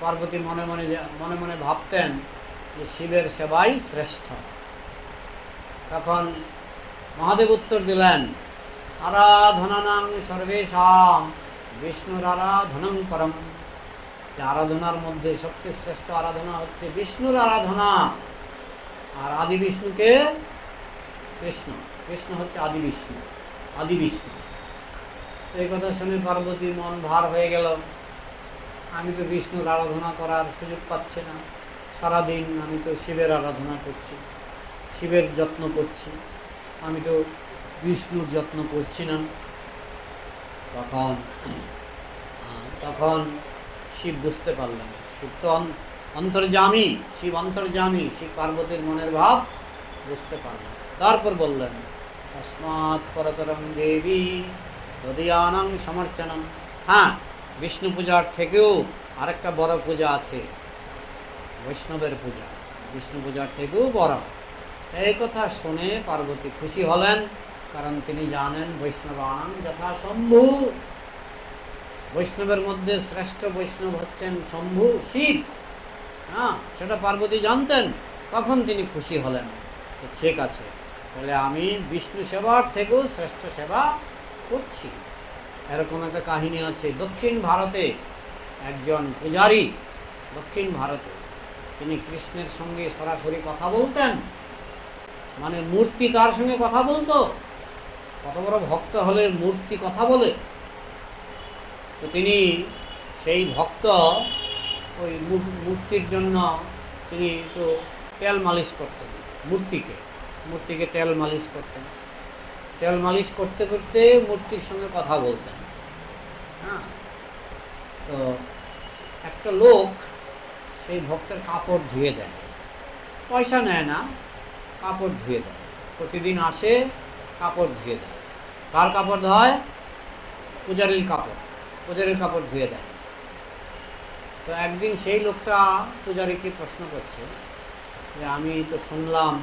পার্বতী মনে মনে মনে মনে ভাবতেন যে শিবের সেবাই শ্রেষ্ঠ। তখন মহাদেব উত্তর দিলেন, আরাধনানাং সর্বেষাং বিষ্ণুর আরাধনং পরম। আরাধনার মধ্যে সবচেয়ে শ্রেষ্ঠ আরাধনা হচ্ছে বিষ্ণুর আরাধনা। আর আদি বিষ্ণুকে কৃষ্ণ, কৃষ্ণ হচ্ছে আদি বিষ্ণু, আদি বিষ্ণু। এই কথা শুনে পার্বতীর মন ভার হয়ে গেল, আমি তো বিষ্ণুর আরাধনা করার সুযোগ পাচ্ছি না, সারাদিন আমি তো শিবের আরাধনা করছি, শিবের যত্ন করছি, আমি তো বিষ্ণুর যত্ন করছি না। তখন শিব বুঝতে পারলেন, শিব তো অন্তর্যামী, শিব অন্তর্যামী, শিব পার্বতীর মনের ভাব বুঝতে পারলেন। তারপর বললেন, তস্মাৎ পরতরং দেবী তদীয়ানাং সমর্চনম। হ্যাঁ, বিষ্ণু পূজার থেকেও আরেকটা বড় পূজা আছে, বৈষ্ণবের পূজা, বিষ্ণু পূজার থেকেও বড়। এই কথা শুনে পার্বতী খুশি হলেন, কারণ তিনি জানেন বৈষ্ণবানাং যথা শম্ভু, বৈষ্ণবের মধ্যে শ্রেষ্ঠ বৈষ্ণব হচ্ছেন শম্ভু, শিব। হ্যাঁ, সেটা পার্বতী জানতেন। তখন তিনি খুশি হলেন, ঠিক আছে, তাহলে আমি বিষ্ণু সেবার থেকেও শ্রেষ্ঠ সেবা করছি। এরকম একটা কাহিনী আছে দক্ষিণ ভারতে, একজন পূজারী, দক্ষিণ ভারতে তিনি কৃষ্ণের সঙ্গে সরাসরি কথা বলতেন, মানে মূর্তি তার সঙ্গে কথা বলতো। কত বড় ভক্ত হলে মূর্তি কথা বলে। তো তিনি সেই ভক্ত ওই মূর্তির জন্য তিনি একটু তেল মালিশ করতেন, মূর্তিকে তেল মালিশ করতেন। তেল মালিশ করতে করতে মূর্তির সঙ্গে কথা বলতেন। হ্যাঁ, তো একটা লোক সেই ভক্তের কাপড় ধুয়ে দেয়, পয়সা নেয় না, কাপড় ধুয়ে দেয়। প্রতিদিন আসে, কাপড় ধুয়ে দেয়। কার কাপড় ধোয়? পূজারীর কাপড় ধুয়ে দেয়। তো একদিন সেই লোকটা পূজারীকে প্রশ্ন করছে যে আমি তো শুনলাম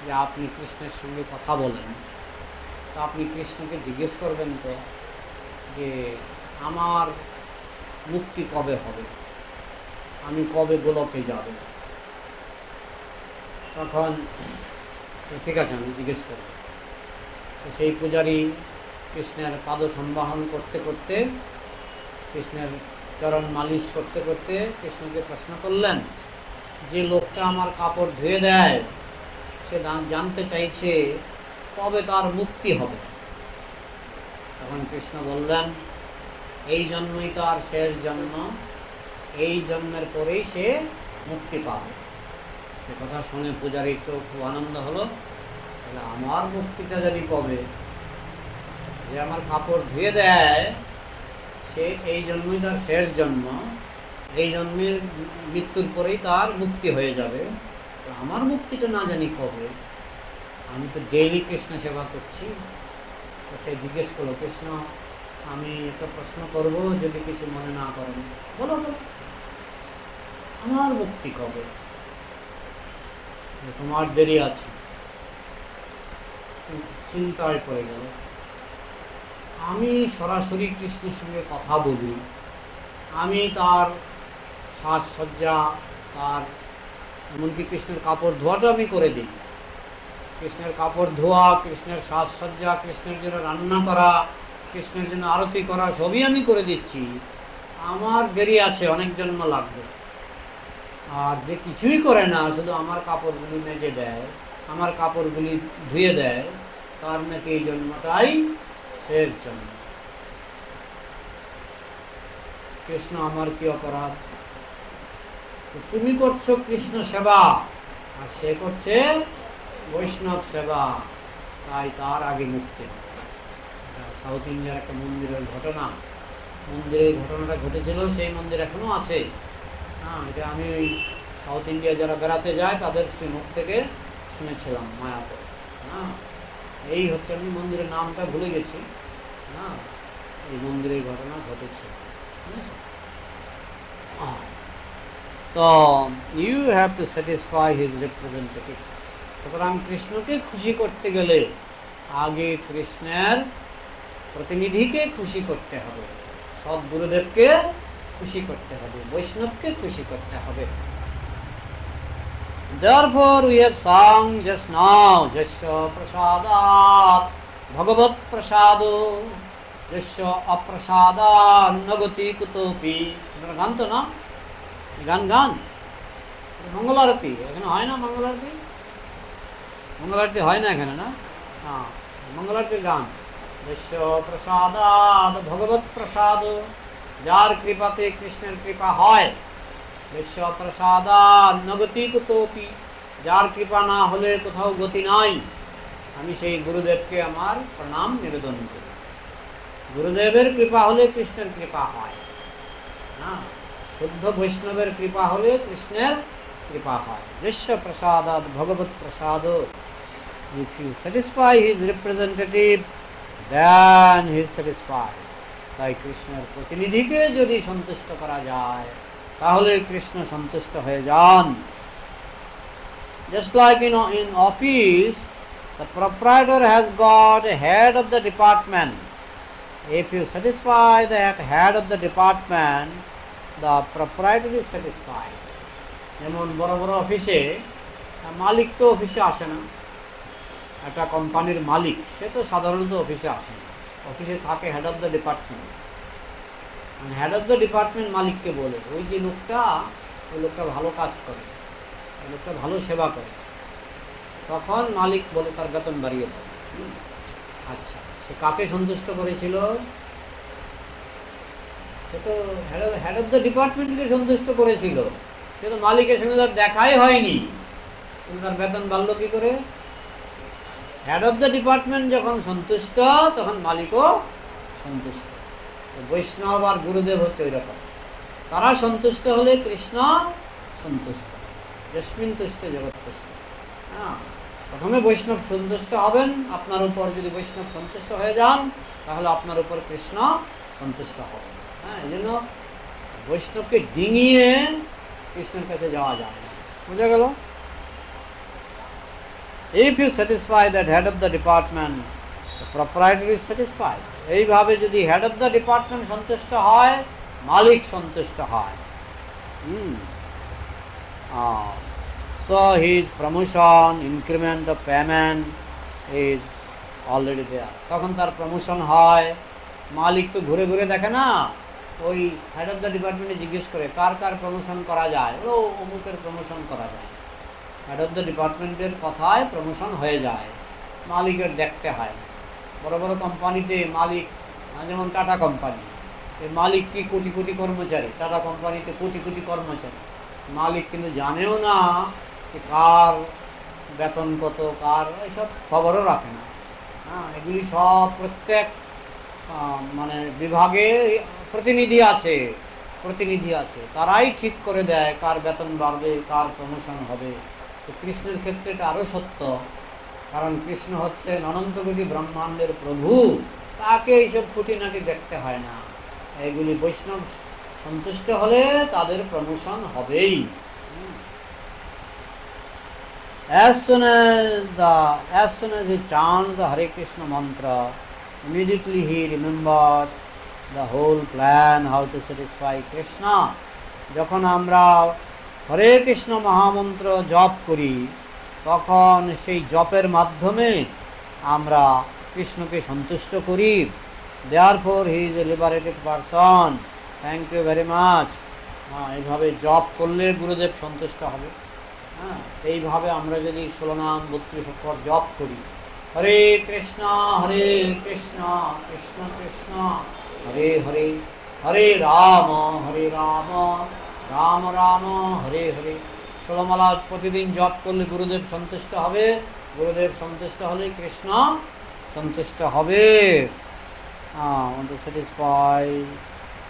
যে আপনি কৃষ্ণের সঙ্গে কথা বলেন, তো আপনি কৃষ্ণকে জিজ্ঞেস করবেন তো যে আমার মুক্তি কবে হবে, আমি কবে গোলকে যাব। তখন ঠিক আছে, আমি জিজ্ঞেস করব। তো সেই পূজারী কৃষ্ণের পাদ সম্বাহন করতে করতে, কৃষ্ণের চরণ মালিশ করতে করতে কৃষ্ণকে প্রশ্ন করলেন যে লোকটা আমার কাপড় ধুয়ে দেয়, সে জানতে চাইছে কবে তার মুক্তি হবে। তখন কৃষ্ণ বললেন, এই জন্মই তার শেষ জন্ম, এই জন্মের পরেই সে মুক্তি পাবে। সে কথা শুনে পূজারীর তো খুব আনন্দ হলো। তাহলে আমার মুক্তিটা জানি কবে? যে আমার কাপড় ধুয়ে দেয় সে এই জন্মই তার শেষ জন্ম, এই জন্মের মৃত্যুর পরেই তার মুক্তি হয়ে যাবে। তো আমার মুক্তিটা না জানি কবে, আমি তো ডেইলি কৃষ্ণ সেবা করছি। তো সে জিজ্ঞেস করলো, কৃষ্ণ আমি একটা প্রশ্ন করব, যদি কিছু মনে না করেন। বলো বলো, আমার মুক্তি কবে? তোমার দেরি আছে। চিন্তায় পড়ে গেল। আমি সরাসরি কৃষ্ণের সঙ্গে কথা বলি, আমি তার সাজসজ্জা, তার এমনকি কৃষ্ণের কাপড় ধোয়াটা আমি করে দিই। কৃষ্ণের কাপড় ধোয়া, কৃষ্ণের সাজসজ্জা, কৃষ্ণের জন্য রান্না করা, কৃষ্ণের জন্য আরতি করা, সবই আমি করে দিচ্ছি। আমার দেরি আছে, অনেক জন্ম লাগবে। আর যে কিছুই করে না, শুধু আমার কাপড়গুলি মেজে দেয়, আমার কাপড়গুলি ধুয়ে দেয়, তার নাকি এই জন্মটাই শেষ জন্ম। কৃষ্ণ আমার কি অপরাধ? তুমি করছো কৃষ্ণ সেবা, আর সে করছে বৈষ্ণব সেবা, তাই তার আগে মুক্তি। সাউথ ইন্ডিয়ার একটা মন্দিরের ঘটনা, মন্দিরের ঘটনাটা ঘটেছিল, সেই মন্দির এখনো আছে। হ্যাঁ, এটা আমি ওই সাউথ ইন্ডিয়া যারা বেড়াতে যায় তাদের মুখ থেকে শুনেছিলাম, মায়াপুর। হ্যাঁ, এই হচ্ছে, আমি মন্দিরের নামটা ভুলে গেছি। হ্যাঁ, এই মন্দিরের ঘটনা ঘটেছে। তো you have to satisfy his representative. সুতরাং কৃষ্ণকে খুশি করতে গেলে আগে কৃষ্ণের প্রতিনিধিকে খুশি করতে হবে, সদ্গুরুদেবকে খুশি করতে হবে, বৈষ্ণবকে খুশি করতে হবে। Therefore we have sung just now, Jasya prasadat bhagavat prasado, Jasya aprasadan nagati kutopi. আপনারা গান তো না? গান মঙ্গল আরতি এখানে হয় না? মঙ্গল আরতি হয় না এখানে, না? হ্যাঁ, মঙ্গল আরতির গান। Jasya prasadat bhagavat prasado, যার কৃপাতে কৃষ্ণের কৃপা হয়। বিশ্ব প্রসাদান নগতি কুতোপি, যার কৃপা না হলে কোথাও গতি নাই। আমি সেই গুরুদেবকে আমার প্রণাম নিবেদন করি। গুরুদেবের কৃপা হলে কৃষ্ণের কৃপা হয়। হ্যাঁ, শুদ্ধ বৈষ্ণবের কৃপা হলে কৃষ্ণের কৃপা হয়। বিশ্ব প্রসাদাত ভগবত প্রসাদ। If you satisfy his representative, then he is satisfied. তাই কৃষ্ণের প্রতিনিধিকে যদি সন্তুষ্ট করা যায় তাহলে কৃষ্ণ সন্তুষ্ট হয়ে যান। Just like in office, the proprietor has got a head of the department. If you satisfy that head of the department, the proprietor is satisfied. যেমন বড় বড় অফিসে মালিক তো অফিসে আসে না, একটা কোম্পানির মালিক সে তো সাধারণত অফিসে আসে না, অফিসে থাকে head of the department. Head of the department মালিককে বলে, ওই যে লোকটা, ওই লোকটা ভালো কাজ করে, লোকটা ভালো সেবা করে, তখন মালিক বলে তার বেতন বাড়িয়ে দেয়। আচ্ছা, সে কাকে সন্তুষ্ট করেছিল? সে তো হেড অফ দ্য ডিপার্টমেন্টকে সন্তুষ্ট করেছিল। সে তো মালিকের সঙ্গে তার দেখাই হয়নি, কিন্তু তার বেতন বাড়লো কি করে? হেড অফ দ্য ডিপার্টমেন্ট যখন সন্তুষ্ট, তখন মালিকও সন্তুষ্ট। বৈষ্ণব আর গুরুদেব হচ্ছে ওই রকম, তারা সন্তুষ্ট হলে কৃষ্ণ সন্তুষ্ট। যস্মিন তুষ্ট জগৎ তুষ্ট। হ্যাঁ, প্রথমে বৈষ্ণব সন্তুষ্ট হবেন আপনার উপর। যদি বৈষ্ণব সন্তুষ্ট হয়ে যান, তাহলে আপনার উপর কৃষ্ণ সন্তুষ্ট হবেন। হ্যাঁ, এই জন্য বৈষ্ণবকে ডিঙিয়ে কৃষ্ণের কাছে যাওয়া যায় না। বুঝা গেল? If you satisfy that head of the department, the proprietor is satisfied. এইভাবে যদি হেড অফ দ্য ডিপার্টমেন্ট সন্তুষ্ট হয়, মালিক সন্তুষ্ট হয়। So his promotion, increment of payment is already there. তখন তার প্রমোশন হয়। মালিক তো ঘুরে ঘুরে দেখে না, ওই হেড অফ দ্য ডিপার্টমেন্টে জিজ্ঞেস করে কার কার প্রমোশন করা যায়, ও অমুকের প্রমোশন করা যায়। হেড অফ দ্য ডিপার্টমেন্টের কথায় প্রমোশন হয়ে যায়, মালিকের দেখতে হয়। বড় বড় কোম্পানিতে মালিক, যেমন টাটা কোম্পানি, এই মালিক কি কোটি কোটি কর্মচারী, টাটা কোম্পানিতে কোটি কোটি কর্মচারী। মালিক কিন্তু জানেও না যে কার বেতন কত, কার এইসব খবরও রাখে না। হ্যাঁ, এগুলি সব প্রত্যেক মানে বিভাগে প্রতিনিধি আছে, তারাই ঠিক করে দেয় কার বেতন বাড়বে, কার প্রমোশন হবে। তো কৃষ্ণের ক্ষেত্রে এটা আরও সত্য, কারণ কৃষ্ণ হচ্ছেন অনন্ত কোটি ব্রহ্মাণ্ডের প্রভু, তাকে এইসব খুঁটিনাটি দেখতে হয় না। এগুলি বৈষ্ণব সন্তুষ্ট হলে তাদের প্রমোশন হবেই। As soon as he chants the Hare Krishna mantra, immediately he remembers the whole plan how to satisfy Krishna. যখন আমরা হরে কৃষ্ণ মহামন্ত্র জপ করি, তখন সেই জপের মাধ্যমে আমরা কৃষ্ণকে সন্তুষ্ট করি। Therefore he is a liberated person. Thank you very much. এইভাবে জপ করলে গুরুদেব সন্তুষ্ট হবে। হ্যাঁ, এইভাবে আমরা যদি 16 নাম 32 অক্ষর জপ করি, হরে কৃষ্ণ কৃষ্ণ কৃষ্ণ হরে হরে, হরে রাম রাম রাম হরে হরে, 16 মালা প্রতিদিন জপ করলে গুরুদেব সন্তুষ্ট হবে। গুরুদেব সন্তুষ্ট হলে কৃষ্ণ সন্তুষ্ট হবে।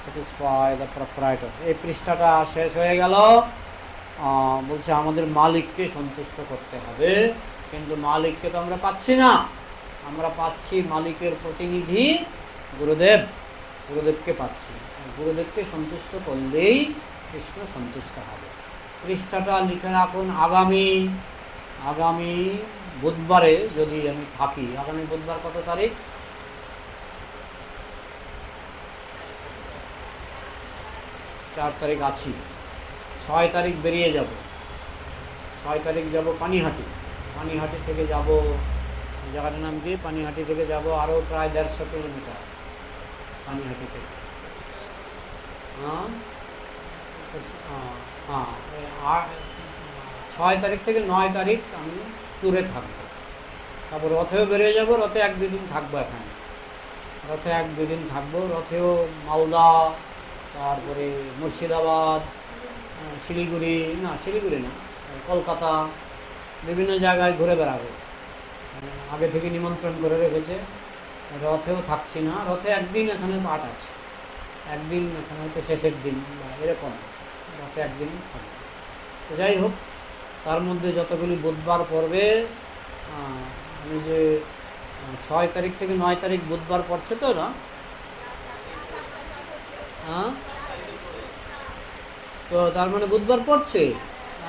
satisfy the proprietor. এই পৃষ্ঠাটা শেষ হয়ে গেল। বলছে আমাদের মালিককে সন্তুষ্ট করতে হবে, কিন্তু মালিককে তো আমরা পাচ্ছি না। আমরা পাচ্ছি মালিকের প্রতিনিধি গুরুদেবকে পাচ্ছি। গুরুদেবকে সন্তুষ্ট করলেই কৃষ্ণ সন্তুষ্ট হবে। পৃষ্ঠাটা লিখে রাখুন। আগামী বুধবারে যদি আমি থাকি, আগামী বুধবার কত তারিখ? 4 তারিখ আছি। 6 তারিখ বেরিয়ে যাব। 6 তারিখ যাব পানিহাটি। পানিহাটি থেকে যাব, জায়গাটার নাম কি, পানিহাটি থেকে যাব আরও প্রায় 150 কিলোমিটার। পানিহাটি থেকে 6 তারিখ থেকে 9 তারিখ আমি ট্যুরে থাকবো। তারপর রথেও বেরিয়ে যাব। রথে 1-2 দিন থাকবো। এখানে রথে 1-2 দিন থাকবো। রথেও মালদা, তারপরে মুর্শিদাবাদ, শিলিগুড়ি না, কলকাতা, বিভিন্ন জায়গায় ঘুরে বেড়াবো। আগে থেকে নিমন্ত্রণ করে রেখেছে। রথেও থাকছি না। রথে 1 দিন এখানে পাঠ আছে, 1 দিন এখানে হয়তো শেষের দিন বা এরকম, রথে 1 দিন থাকবে। তো যাই হোক, তার মধ্যে যতগুলি বুধবার পড়বে, আমি যে 6 তারিখ থেকে 9 তারিখ বুধবার পড়ছে তো না? হ্যাঁ, তো তার মানে বুধবার পড়ছে,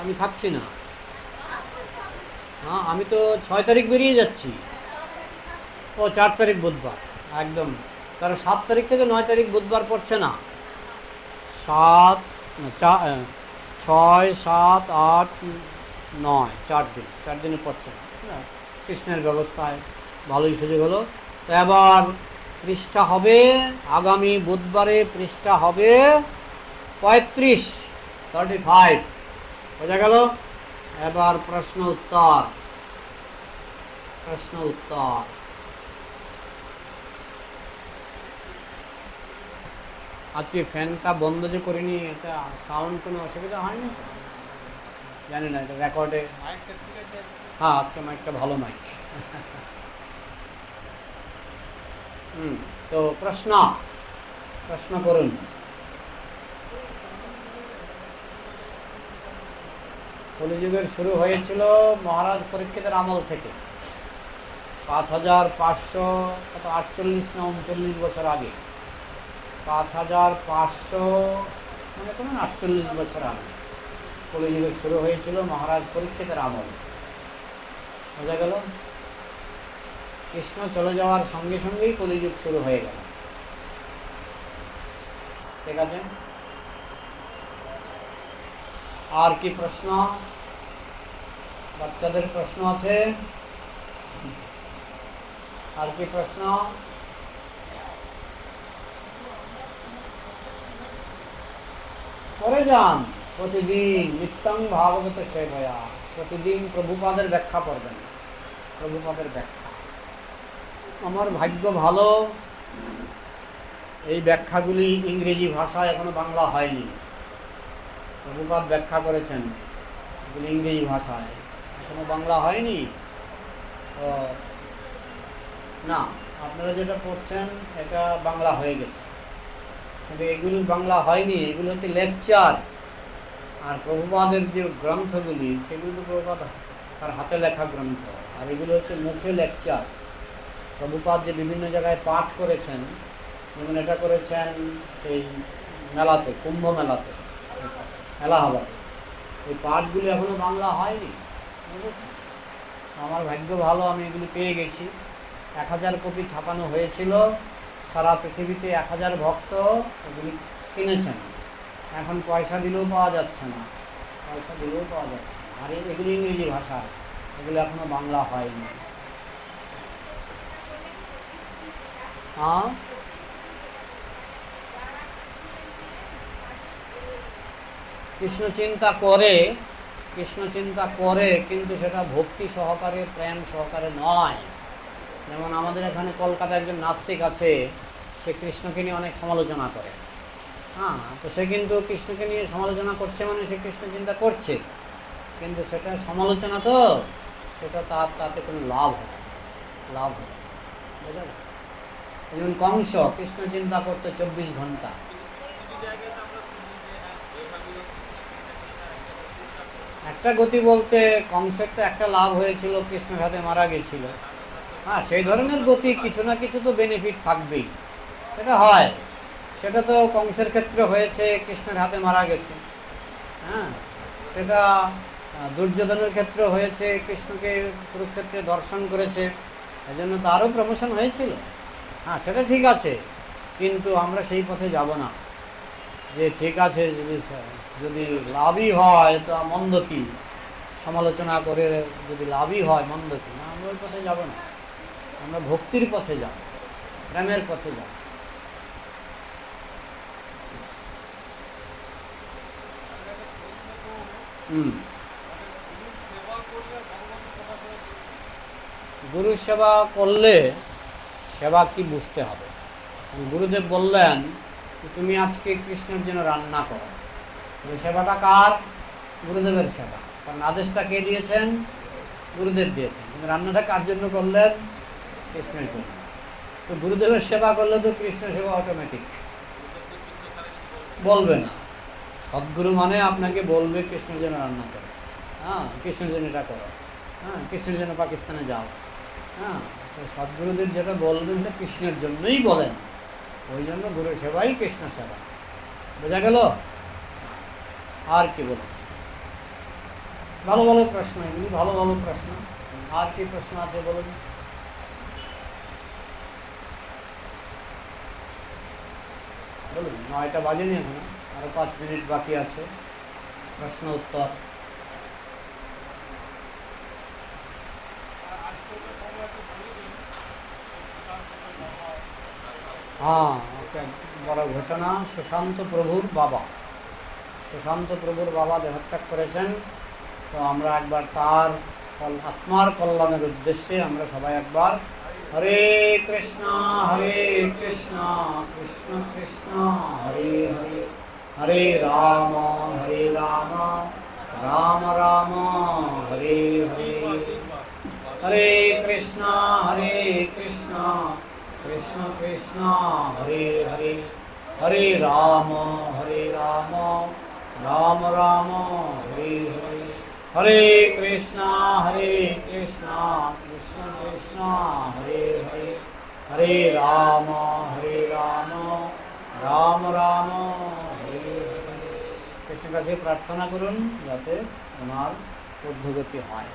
আমি থাকছি না। হ্যাঁ, আমি তো 6 তারিখ বেরিয়ে যাচ্ছি। 4 তারিখ বুধবার একদম। কারণ 7 তারিখ থেকে 9 তারিখ বুধবার পড়ছে না। 6, 7, 8, 9, 4 দিনে পড়ছে না। কৃষ্ণের ব্যবস্থায় ভালোই সুযোগ হলো। তো এবার পৃষ্ঠা হবে, আগামী বুধবারে পৃষ্ঠা হবে 35। বোঝা গেল? এবার প্রশ্ন উত্তর। প্রশ্ন উত্তর। আজকে ফ্যানটা বন্ধ যে করিনি, এটা সাউন্ড কোনো অসুবিধা হয়নি? জানি না, এটা রেকর্ডে। হ্যাঁ, আজকে মাইকটা ভালো মাইক। তো প্রশ্ন প্রশ্ন করুন। কলিযুগের শুরু হয়েছিল মহারাজ পরীক্ষিতের আমল থেকে 5548 না 39 বছর আগে। 5500 মানে কোনো 48 বছর আগে কলিযুগের শুরু হয়েছিল মহারাজ পরীক্ষিতের আমল। বোঝা গেল? কৃষ্ণ চলে যাওয়ার সঙ্গে সঙ্গেই কলিযুগ শুরু হয়ে গেল। ঠিক আছে? আর কি প্রশ্ন? বাচ্চাদের প্রশ্ন আছে? আর কি প্রশ্ন? করে যান প্রতিদিন নিত্যং ভাগবত সেবয়া, প্রতিদিন প্রভুপাদের ব্যাখ্যা করবেন। প্রভুপাদের ব্যাখ্যা। আমার ভাগ্য ভালো, এই ব্যাখ্যাগুলি ইংরেজি ভাষায় এখনো বাংলা হয়নি। প্রভুপাদ ব্যাখ্যা করেছেন এগুলি ইংরেজি ভাষায়, এখনো বাংলা হয়নি। না, আপনারা যেটা পড়ছেন এটা বাংলা হয়ে গেছে, কিন্তু এগুলি বাংলা হয়নি। এগুলো হচ্ছে লেকচার। আর প্রভুপাদের যে গ্রন্থগুলি সেগুলো তো প্রভুপাদ তার হাতে লেখা গ্রন্থ, আর এগুলো হচ্ছে মুখে লেকচার। প্রভুপাদ যে বিভিন্ন জায়গায় পাঠ করেছেন, যেমন এটা করেছেন সেই মেলাতে, কুম্ভ মেলাতে, এলাহাবাদে, এই পাঠগুলি এখনো বাংলা হয়নি। বুঝেছেন? আমার ভাগ্য ভালো, আমি এগুলি পেয়ে গেছি। 1000 কপি ছাপানো হয়েছিল, সারা পৃথিবীতে 1000 ভক্ত এগুলি কিনেছেন। এখন পয়সা দিলেও পাওয়া যাচ্ছে না, পয়সা দিলেও পাওয়া যাচ্ছে না। আর এগুলি ইংরেজি ভাষায়, এগুলো এখনো বাংলা হয়নি। হ্যাঁ, কৃষ্ণ চিন্তা করে, কৃষ্ণ চিন্তা করে, কিন্তু সেটা ভক্তি সহকারে, প্রেম সহকারে নয়। যেমন আমাদের এখানে কলকাতায় একজন নাস্তিক আছে, সে কৃষ্ণকে নিয়ে অনেক সমালোচনা করে। হ্যাঁ, তো সে কিন্তু কৃষ্ণকে নিয়ে সমালোচনা করছে মানে সে কৃষ্ণ চিন্তা করছে, কিন্তু সেটা সমালোচনা, তো সেটা তাতে কোনো লাভ হবে, লাভ হবে। বুঝলেন? যেমন কংস কৃষ্ণ চিন্তা করতে 24 ঘন্টা। একটা গতি বলতে কংসের তো একটা লাভ হয়েছিল, কৃষ্ণের হাতে মারা গেছিল। হ্যাঁ, সেই ধরনের গতি কিছু না কিছু তো বেনিফিট থাকবেই, সেটা হয়। সেটা তো কংসের ক্ষেত্রে হয়েছে, কৃষ্ণের হাতে মারা গেছে। হ্যাঁ, সেটা দুর্যোধনের ক্ষেত্রে হয়েছে, কৃষ্ণকে কুরুক্ষেত্রে দর্শন করেছে, এজন্য তারও প্রমোশন হয়েছিল। হ্যাঁ, সেটা ঠিক আছে, কিন্তু আমরা সেই পথে যাব না যে ঠিক আছে যদি লাভই হয় তো মন্দ কি, সমালোচনা করে যদি লাভই হয় মন্দ কি। না, আমরা ওই পথে যাব না, আমরা ভক্তির পথে যাব, প্রেমের পথে যাব। গুরু সেবা করলে সেবা কি বুঝতে হবে। গুরুদেব বললেন তুমি আজকে কৃষ্ণের জন্য রান্না করো। সেবাটা কার? গুরুদেবের সেবা। কারণ আদেশটা কে দিয়েছেন? গুরুদেব দিয়েছেন। কিন্তু রান্নাটা কার জন্য করলেন? কৃষ্ণের জন্য। তো গুরুদেবের সেবা করলে তো কৃষ্ণ সেবা অটোমেটিক। বলবে না, সদ্গুরু মানে আপনাকে বলবে কৃষ্ণের জন্য রান্না করো, হ্যাঁ, কৃষ্ণের জন্য এটা করো, হ্যাঁ, কৃষ্ণের জন্য পাকিস্তানে যাও। হ্যাঁ, তো সদ্গুরুদেব যেটা বলবেন সেটা কৃষ্ণের জন্যই বলেন, ওই জন্য গুরু সেবাই কৃষ্ণ সেবা। বোঝা গেল? আর কি বলুন? ভালো ভালো প্রশ্ন, এগুলি ভালো ভালো প্রশ্ন। আর কি প্রশ্ন আছে বলুন? বলুন, 9টা বাজেনি এখন, আরো 5 মিনিট বাকি আছে। প্রশ্ন উত্তর। হ্যাঁ, বড় ঘোষণা, সুশান্ত প্রভুর বাবা, সুশান্ত প্রভুর বাবা দেহত্যাগ করেছেন। তো আমরা একবার তার আত্মার কল্যাণের উদ্দেশ্যে আমরা সবাই একবার হরে কৃষ্ণ কৃষ্ণ কৃষ্ণ হরে হরে, হরে রাম রাম রাম হরে হরে, হরে কৃষ্ণ কৃষ্ণ কৃষ্ণ হরে হরে, হরে রাম রাম রাম হরে হরে, হরে কৃষ্ণ কৃষ্ণ কৃষ্ণ হরে হরে, হরে রাম রাম রাম হরে হরে। কৃষ্ণের কাছে প্রার্থনা করুন যাতে ওনার ঊর্ধ্বগতি হয়।